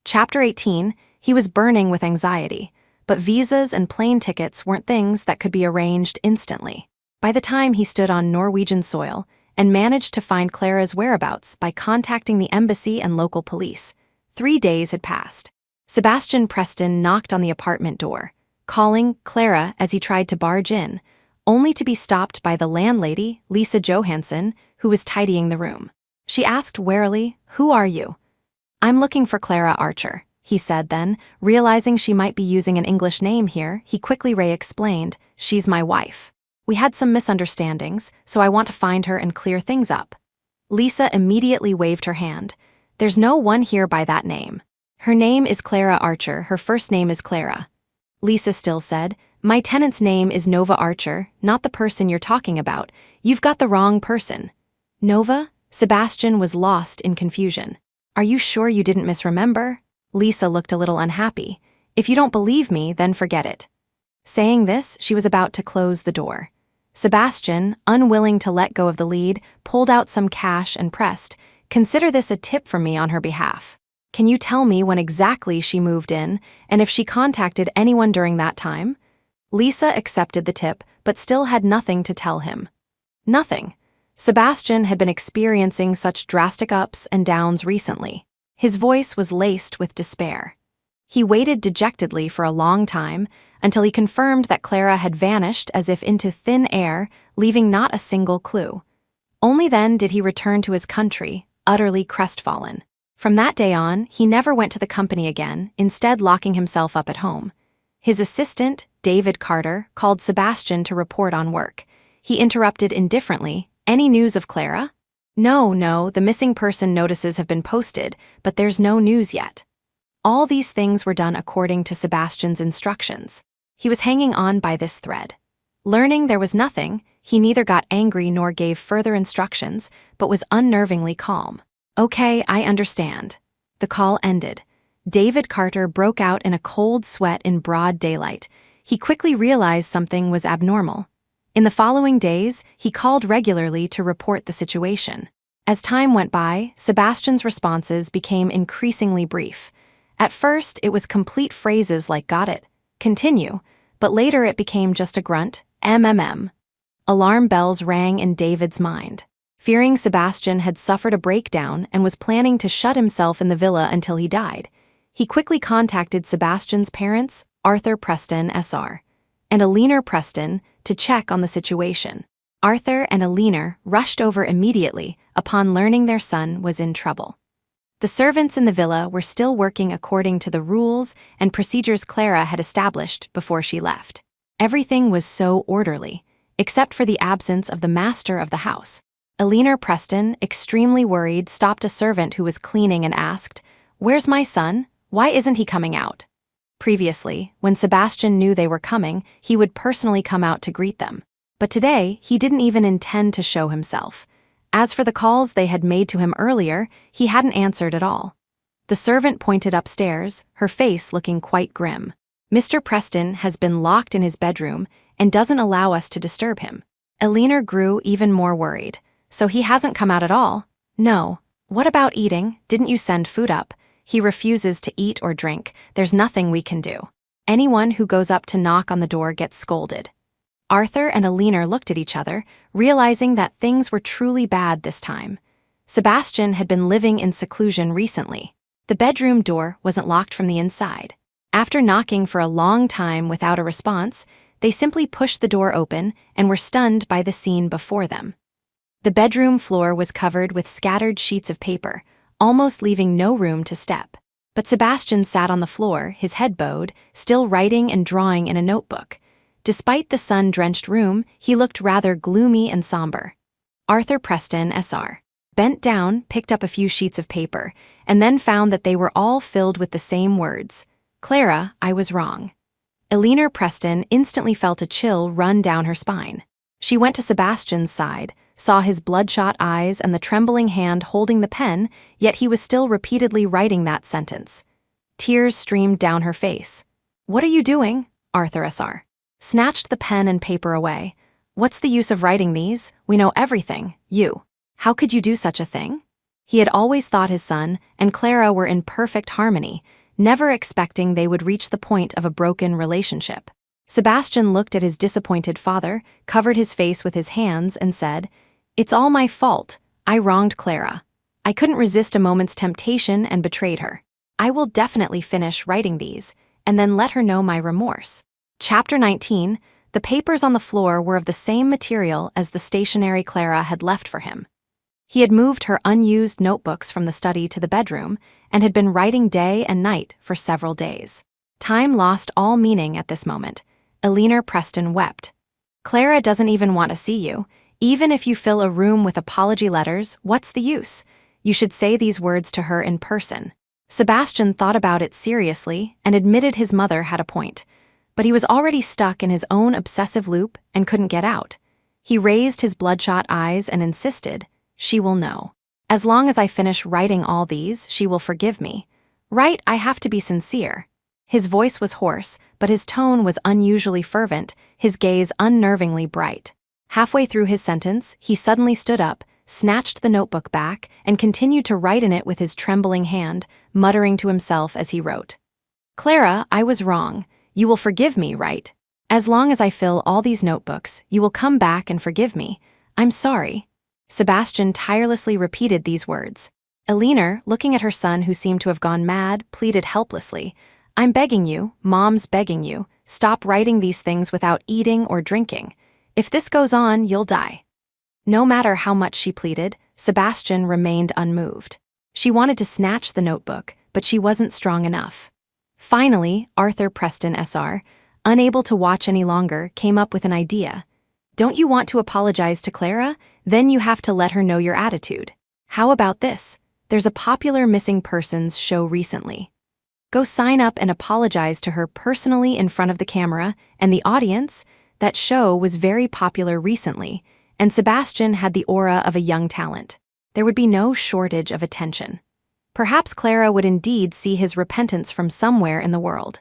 Chapter 18, he was burning with anxiety. But visas and plane tickets weren't things that could be arranged instantly. By the time he stood on Norwegian soil and managed to find Clara's whereabouts by contacting the embassy and local police, 3 days had passed. Sebastian Preston knocked on the apartment door, calling Clara as he tried to barge in, only to be stopped by the landlady, Lisa Johansson, who was tidying the room. She asked warily, "Who are you?" "I'm looking for Clara Archer," he said then, realizing she might be using an English name here. He quickly explained, "She's my wife. We had some misunderstandings, so I want to find her and clear things up." Lisa immediately waved her hand. "There's no one here by that name. Her name is Clara Archer, her first name is Clara." Lisa still said, "My tenant's name is Nova Archer, not the person you're talking about. You've got the wrong person." "Nova?" Sebastian was lost in confusion. "Are you sure you didn't misremember?" Lisa looked a little unhappy. "If you don't believe me, then forget it." Saying this, she was about to close the door. Sebastian, unwilling to let go of the lead, pulled out some cash and pressed, "Consider this a tip from me on her behalf. Can you tell me when exactly she moved in, and if she contacted anyone during that time?" Lisa accepted the tip, but still had nothing to tell him. Nothing. Sebastian had been experiencing such drastic ups and downs recently. His voice was laced with despair. He waited dejectedly for a long time until he confirmed that Clara had vanished as if into thin air, leaving not a single clue. Only then did he return to his country, utterly crestfallen. From that day on, he never went to the company again, instead locking himself up at home. His assistant, David Carter, called Sebastian to report on work. He interrupted indifferently, "Any news of Clara?" No, the missing person notices have been posted, but there's no news yet." All these things were done according to Sebastian's instructions. He was hanging on by this thread. Learning there was nothing, he neither got angry nor gave further instructions, but was unnervingly calm. "Okay, I understand." The call ended. David Carter broke out in a cold sweat in broad daylight. He quickly realized something was abnormal. In the following days, he called regularly to report the situation. As time went by, Sebastian's responses became increasingly brief. At first, it was complete phrases like "got it," "continue," but later it became just a grunt, "MMM." Alarm bells rang in David's mind. Fearing Sebastian had suffered a breakdown and was planning to shut himself in the villa until he died, he quickly contacted Sebastian's parents, Arthur Preston SR, and Eleanor Preston, to check on the situation. Arthur and Eleanor rushed over immediately upon learning their son was in trouble. The servants in the villa were still working according to the rules and procedures Clara had established before she left. Everything was so orderly, except for the absence of the master of the house. Eleanor Preston, extremely worried, stopped a servant who was cleaning and asked, "Where's my son? Why isn't he coming out?" Previously, when Sebastian knew they were coming, he would personally come out to greet them. But today, he didn't even intend to show himself. As for the calls they had made to him earlier, he hadn't answered at all. The servant pointed upstairs, her face looking quite grim. Mr. Preston has been locked in his bedroom and doesn't allow us to disturb him. Eleanor grew even more worried. So he hasn't come out at all? No. What about eating? Didn't you send food up? He refuses to eat or drink. There's nothing we can do. Anyone who goes up to knock on the door gets scolded. Arthur and Eleanor looked at each other, realizing that things were truly bad this time. Sebastian had been living in seclusion recently. The bedroom door wasn't locked from the inside. After knocking for a long time without a response, they simply pushed the door open and were stunned by the scene before them. The bedroom floor was covered with scattered sheets of paper, almost leaving no room to step. But Sebastian sat on the floor, his head bowed, still writing and drawing in a notebook. Despite the sun-drenched room, he looked rather gloomy and somber. Arthur Preston, SR, bent down, picked up a few sheets of paper, and then found that they were all filled with the same words. Clara, I was wrong. Eleanor Preston instantly felt a chill run down her spine. She went to Sebastian's side, saw his bloodshot eyes and the trembling hand holding the pen, yet he was still repeatedly writing that sentence. Tears streamed down her face. What are you doing? Arthur SR snatched the pen and paper away. What's the use of writing these? We know everything. You. How could you do such a thing? He had always thought his son and Clara were in perfect harmony, never expecting they would reach the point of a broken relationship. Sebastian looked at his disappointed father, covered his face with his hands, and said, It's all my fault. I wronged Clara. I couldn't resist a moment's temptation and betrayed her. I will definitely finish writing these, and then let her know my remorse. Chapter 19, the papers on the floor were of the same material as the stationery Clara had left for him. He had moved her unused notebooks from the study to the bedroom and had been writing day and night for several days. Time lost all meaning at this moment. Eleanor Preston wept. Clara doesn't even want to see you. Even if you fill a room with apology letters, what's the use? You should say these words to her in person. Sebastian thought about it seriously and admitted his mother had a point. But he was already stuck in his own obsessive loop and couldn't get out. He raised his bloodshot eyes and insisted, She will know. As long as I finish writing all these, she will forgive me. Right, I have to be sincere. His voice was hoarse, but his tone was unusually fervent, his gaze unnervingly bright. Halfway through his sentence, he suddenly stood up, snatched the notebook back, and continued to write in it with his trembling hand, muttering to himself as he wrote. Clara, I was wrong. You will forgive me, right? As long as I fill all these notebooks, you will come back and forgive me. I'm sorry. Sebastian tirelessly repeated these words. Eleanor, looking at her son who seemed to have gone mad, pleaded helplessly. I'm begging you, Mom's begging you, stop writing these things without eating or drinking. If this goes on, you'll die. No matter how much she pleaded, Sebastian remained unmoved. She wanted to snatch the notebook, but she wasn't strong enough. Finally, Arthur Preston SR, unable to watch any longer, came up with an idea. Don't you want to apologize to Clara? Then you have to let her know your attitude. How about this? There's a popular missing persons show recently. Go sign up and apologize to her personally in front of the camera and the audience. That show was very popular recently, and Sebastian had the aura of a young talent. There would be no shortage of attention. Perhaps Clara would indeed see his repentance from somewhere in the world.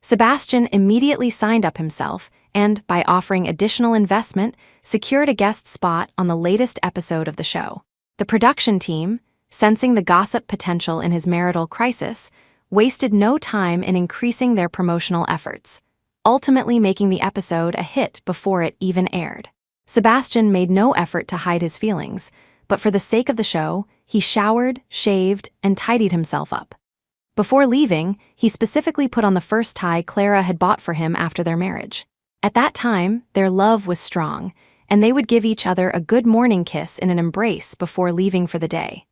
Sebastian immediately signed up himself and, by offering additional investment, secured a guest spot on the latest episode of the show. The production team, sensing the gossip potential in his marital crisis, wasted no time in increasing their promotional efforts, ultimately making the episode a hit before it even aired. Sebastian made no effort to hide his feelings, but for the sake of the show, he showered, shaved, and tidied himself up. Before leaving, he specifically put on the first tie Clara had bought for him after their marriage. At that time, their love was strong, and they would give each other a good morning kiss in an embrace before leaving for the day.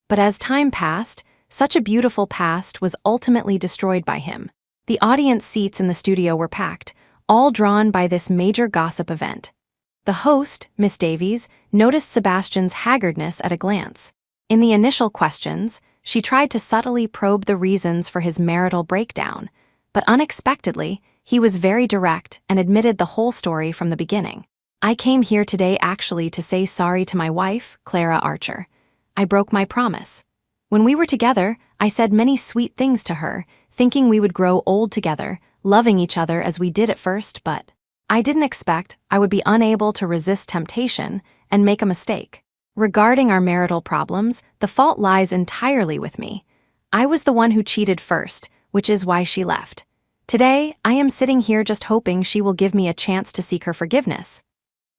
But as time passed, such a beautiful past was ultimately destroyed by him. The audience seats in the studio were packed, all drawn by this major gossip event. The host, Miss Davies, noticed Sebastian's haggardness at a glance. In the initial questions, she tried to subtly probe the reasons for his marital breakdown, but unexpectedly, he was very direct and admitted the whole story from the beginning. I came here today actually to say sorry to my wife, Clara Archer. I broke my promise. When we were together, I said many sweet things to her, thinking we would grow old together, loving each other as we did at first, but I didn't expect I would be unable to resist temptation and make a mistake. Regarding our marital problems, the fault lies entirely with me. I was the one who cheated first, which is why she left. Today, I am sitting here just hoping she will give me a chance to seek her forgiveness."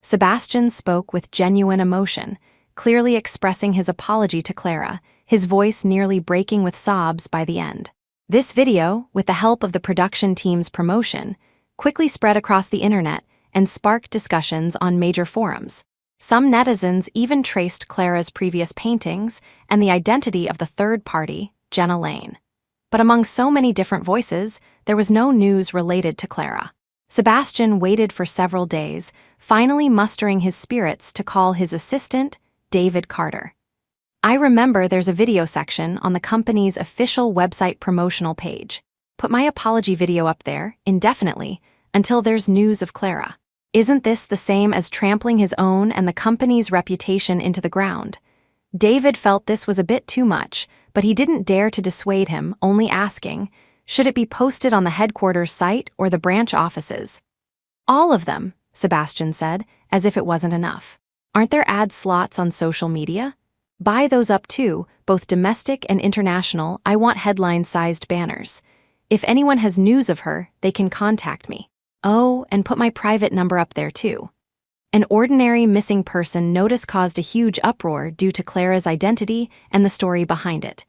Sebastian spoke with genuine emotion, clearly expressing his apology to Clara, his voice nearly breaking with sobs by the end. This video, with the help of the production team's promotion, quickly spread across the internet and sparked discussions on major forums. Some netizens even traced Clara's previous paintings and the identity of the third party, Jenna Lane. But among so many different voices, there was no news related to Clara. Sebastian waited for several days, finally mustering his spirits to call his assistant, David Carter. "I remember there's a video section on the company's official website promotional page. Put my apology video up there, indefinitely, until there's news of Clara. Isn't this the same as trampling his own and the company's reputation into the ground?" David felt this was a bit too much, but he didn't dare to dissuade him, only asking, "Should it be posted on the headquarters site or the branch offices?" "All of them," Sebastian said, as if it wasn't enough. "Aren't there ad slots on social media? Buy those up too, both domestic and international. I want headline-sized banners. If anyone has news of her, they can contact me. Oh, and put my private number up there too." An ordinary missing person notice caused a huge uproar due to Clara's identity and the story behind it.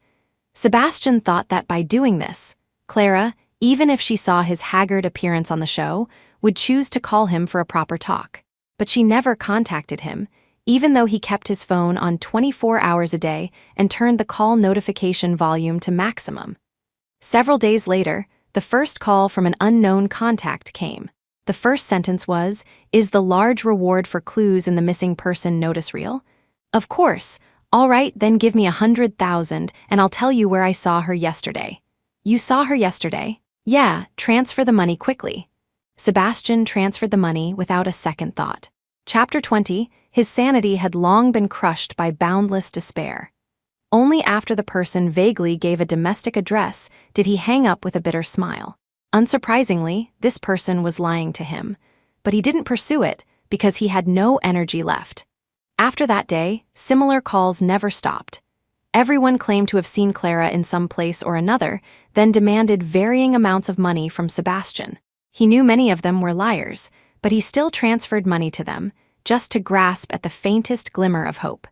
Sebastian thought that by doing this, Clara, even if she saw his haggard appearance on the show, would choose to call him for a proper talk. But she never contacted him, even though he kept his phone on 24 hours a day and turned the call notification volume to maximum. Several days later, the first call from an unknown contact came. The first sentence was, "Is the large reward for clues in the missing person notice real?" "Of course. All right, then give me 100,000 and I'll tell you where I saw her yesterday." "You saw her yesterday?" "Yeah, transfer the money quickly." Sebastian transferred the money without a second thought. Chapter 20, his sanity had long been crushed by boundless despair. Only after the person vaguely gave a domestic address did he hang up with a bitter smile. Unsurprisingly, this person was lying to him, but he didn't pursue it because he had no energy left. After that day, similar calls never stopped. Everyone claimed to have seen Clara in some place or another, then demanded varying amounts of money from Sebastian. He knew many of them were liars, but he still transferred money to them, just to grasp at the faintest glimmer of hope.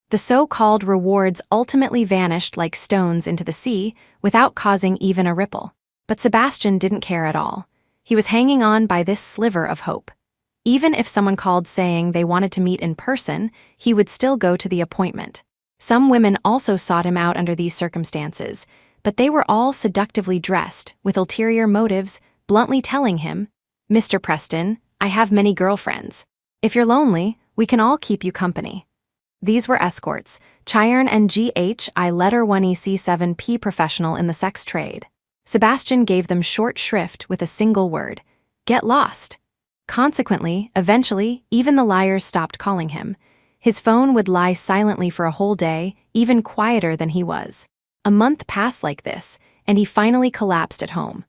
The so-called rewards ultimately vanished like stones into the sea without causing even a ripple. But Sebastian didn't care at all. He was hanging on by this sliver of hope. Even if someone called saying they wanted to meet in person, he would still go to the appointment. Some women also sought him out under these circumstances, but they were all seductively dressed, with ulterior motives, bluntly telling him, "Mr. Preston, I have many girlfriends. If you're lonely, we can all keep you company." These were escorts, Chiron and GHI letter 1EC7P professional in the sex trade. Sebastian gave them short shrift with a single word: "Get lost." Consequently, eventually, even the liars stopped calling him. His phone would lie silently for a whole day, even quieter than he was. A month passed like this, and he finally collapsed at home.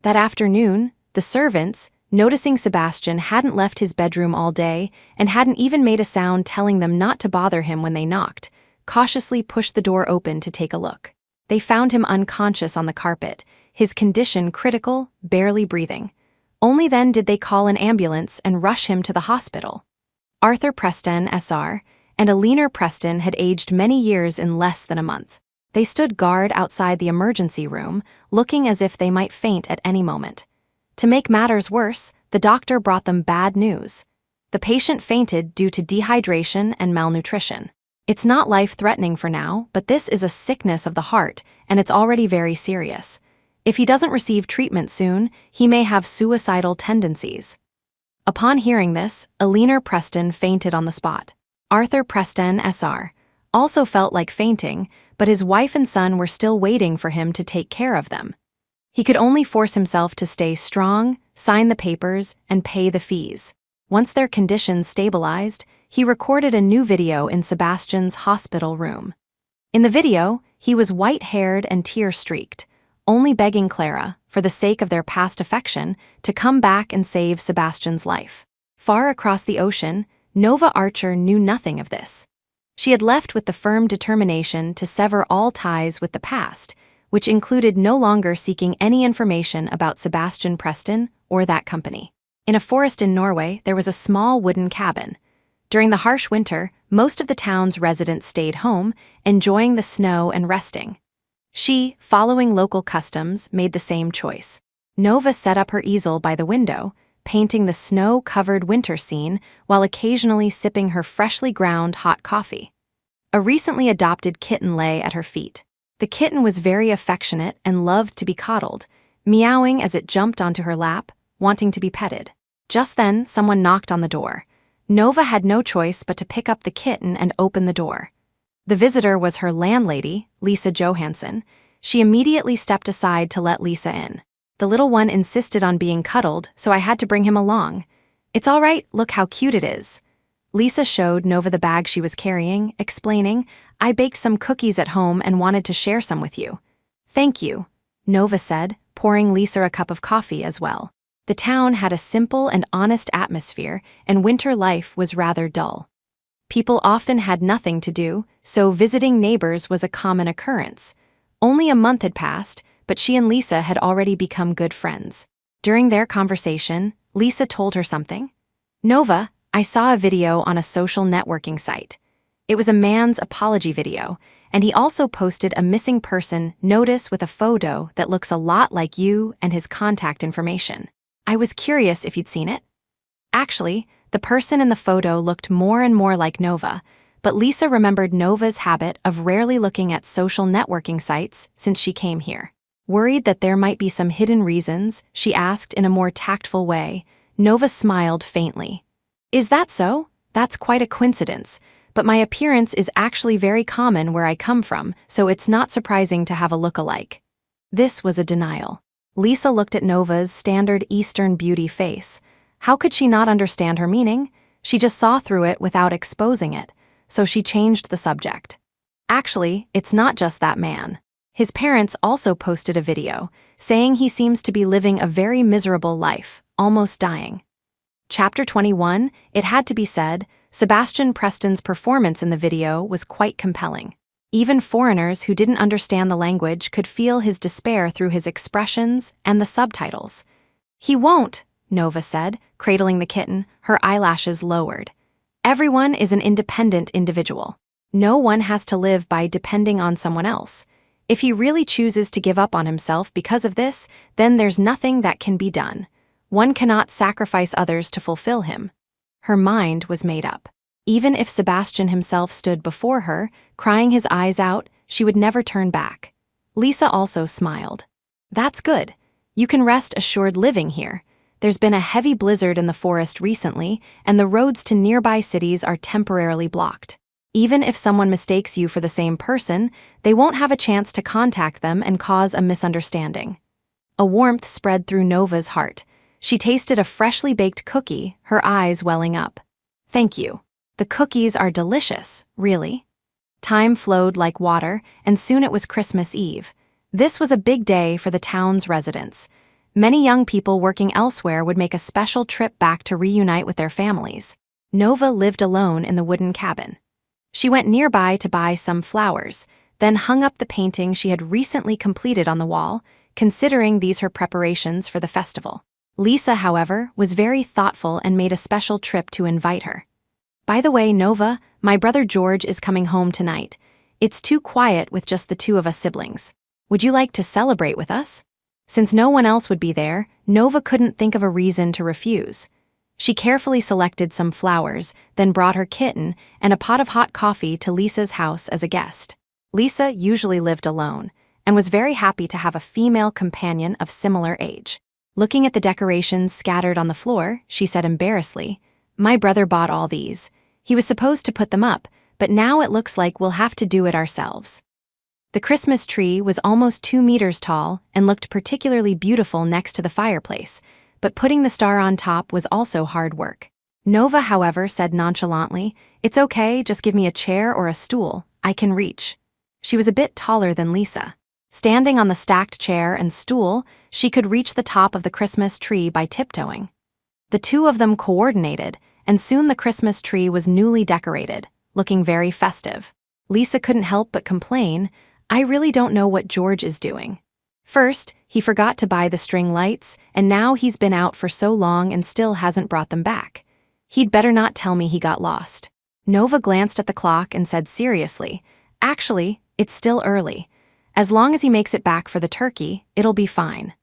That afternoon, the servants, noticing Sebastian hadn't left his bedroom all day and hadn't even made a sound telling them not to bother him when they knocked, cautiously pushed the door open to take a look. They found him unconscious on the carpet, his condition critical, barely breathing. Only then did they call an ambulance and rush him to the hospital. Arthur Preston, SR, and a leaner Preston had aged many years in less than a month. They stood guard outside the emergency room, looking as if they might faint at any moment. To make matters worse, the doctor brought them bad news. The patient fainted due to dehydration and malnutrition. It's not life-threatening for now, but this is a sickness of the heart, and it's already very serious. If he doesn't receive treatment soon, he may have suicidal tendencies. Upon hearing this, a leaner Preston fainted on the spot. Arthur Preston, SR, also felt like fainting, but his wife and son were still waiting for him to take care of them. He could only force himself to stay strong, sign the papers, and pay the fees. Once their conditions stabilized, he recorded a new video in Sebastian's hospital room. In the video, He was white-haired and tear-streaked, only begging Clara, for the sake of their past affection, to come back and save Sebastian's life. Far across the ocean, Nova Archer knew nothing of this. She had left with the firm determination to sever all ties with the past, which included no longer seeking any information about Sebastian Preston or that company. In a forest in Norway, there was a small wooden cabin. During the harsh winter, most of the town's residents stayed home, enjoying the snow and resting. She, following local customs, made the same choice. Nova set up her easel by the window, painting the snow-covered winter scene while occasionally sipping her freshly ground hot coffee. A recently adopted kitten lay at her feet. The kitten was very affectionate and loved to be coddled, meowing as it jumped onto her lap, wanting to be petted. Just then, someone knocked on the door. Nova had no choice but to pick up the kitten and open the door. The visitor was her landlady, Lisa Johansson. She immediately stepped aside to let Lisa in. The little one insisted on being cuddled, so I had to bring him along. It's all right, look how cute it is. Lisa showed Nova the bag she was carrying, explaining, I baked some cookies at home and wanted to share some with you. Thank you, Nova said, pouring Lisa a cup of coffee as well. The town had a simple and honest atmosphere, and winter life was rather dull. People often had nothing to do, so visiting neighbors was a common occurrence. Only a month had passed, but she and Lisa had already become good friends. During their conversation, Lisa told her something. Nova, I saw a video on a social networking site. It was a man's apology video, and he also posted a missing person notice with a photo that looks a lot like you and his contact information. I was curious if you'd seen it. Actually, the person in the photo looked more and more like Nova, but Lisa remembered Nova's habit of rarely looking at social networking sites since she came here. Worried that there might be some hidden reasons, she asked in a more tactful way. Nova smiled faintly. Is that so? That's quite a coincidence, but my appearance is actually very common where I come from, so it's not surprising to have a look-alike. This was a denial. Lisa looked at Nova's standard Eastern beauty face. How could she not understand her meaning? She just saw through it without exposing it, so she changed the subject. Actually, it's not just that man. His parents also posted a video, saying he seems to be living a very miserable life, almost dying. Chapter 21, it had to be said, Sebastian Preston's performance in the video was quite compelling. Even foreigners who didn't understand the language could feel his despair through his expressions and the subtitles. He won't, Nova said, cradling the kitten, her eyelashes lowered. Everyone is an independent individual. No one has to live by depending on someone else. If he really chooses to give up on himself because of this, then there's nothing that can be done. One cannot sacrifice others to fulfill him. Her mind was made up. Even if Sebastian himself stood before her, crying his eyes out, she would never turn back. Lisa also smiled. That's good. You can rest assured living here. There's been a heavy blizzard in the forest recently, and the roads to nearby cities are temporarily blocked. Even if someone mistakes you for the same person, they won't have a chance to contact them and cause a misunderstanding. A warmth spread through Nova's heart. She tasted a freshly baked cookie, her eyes welling up. Thank you. The cookies are delicious, really. Time flowed like water, and soon it was Christmas Eve. This was a big day for the town's residents. Many young people working elsewhere would make a special trip back to reunite with their families. Nova lived alone in the wooden cabin. She went nearby to buy some flowers, then hung up the painting she had recently completed on the wall, considering these her preparations for the festival. Lisa, however, was very thoughtful and made a special trip to invite her. By the way, Nova, my brother George is coming home tonight. It's too quiet with just the two of us siblings. Would you like to celebrate with us? Since no one else would be there, Nova couldn't think of a reason to refuse. She carefully selected some flowers, then brought her kitten and a pot of hot coffee to Lisa's house as a guest. Lisa usually lived alone, and was very happy to have a female companion of similar age. Looking at the decorations scattered on the floor, she said embarrassedly, "My brother bought all these. He was supposed to put them up, but now it looks like we'll have to do it ourselves." The Christmas tree was almost 2 meters tall and looked particularly beautiful next to the fireplace, but putting the star on top was also hard work. Nova, however, said nonchalantly, "It's okay, just give me a chair or a stool. I can reach." She was a bit taller than Lisa. Standing on the stacked chair and stool, she could reach the top of the Christmas tree by tiptoeing. The two of them coordinated, and soon the Christmas tree was newly decorated, looking very festive. Lisa couldn't help but complain, "I really don't know what George is doing. First, he forgot to buy the string lights, and now he's been out for so long and still hasn't brought them back. He'd better not tell me he got lost." Nova glanced at the clock and said seriously, "Actually, it's still early. As long as he makes it back for the turkey, it'll be fine."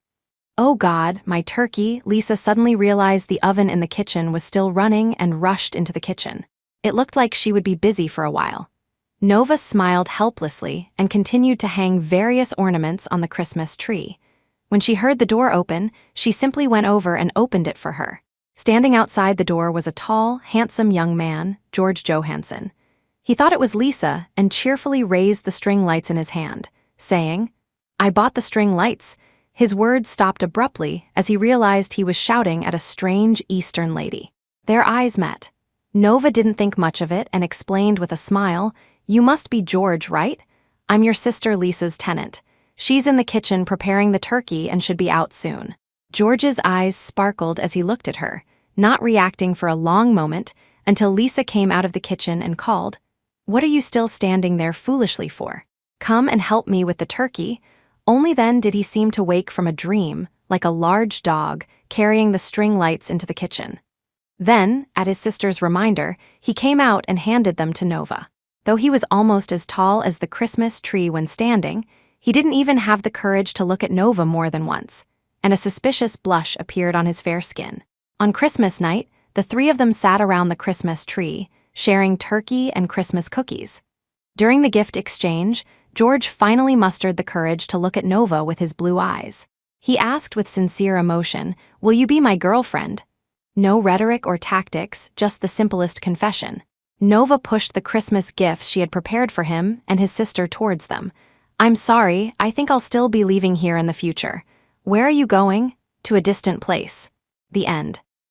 "Oh God, my turkey!" Lisa suddenly realized the oven in the kitchen was still running and rushed into the kitchen. It looked like she would be busy for a while. Nova smiled helplessly and continued to hang various ornaments on the Christmas tree. When she heard the door open, she simply went over and opened it for her. Standing outside the door was a tall, handsome young man, George Johansson. He thought it was Lisa and cheerfully raised the string lights in his hand, saying, "I bought the string lights." His words stopped abruptly as he realized he was shouting at a strange Eastern lady. Their eyes met. Nova didn't think much of it and explained with a smile, "You must be George, right? I'm your sister Lisa's tenant. She's in the kitchen preparing the turkey and should be out soon." George's eyes sparkled as he looked at her, not reacting for a long moment until Lisa came out of the kitchen and called, "What are you still standing there foolishly for? Come and help me with the turkey." Only then did he seem to wake from a dream, like a large dog, carrying the string lights into the kitchen. Then, at his sister's reminder, he came out and handed them to Nova. Though he was almost as tall as the Christmas tree when standing, he didn't even have the courage to look at Nova more than once, and a suspicious blush appeared on his fair skin. On Christmas night, the three of them sat around the Christmas tree, sharing turkey and Christmas cookies. During the gift exchange, George finally mustered the courage to look at Nova with his blue eyes. He asked with sincere emotion, "Will you be my girlfriend?" No rhetoric or tactics, just the simplest confession. Nova pushed the Christmas gifts she had prepared for him and his sister towards them. "I'm sorry, I think I'll still be leaving here in the future." "Where are you going?" "To a distant place." The end.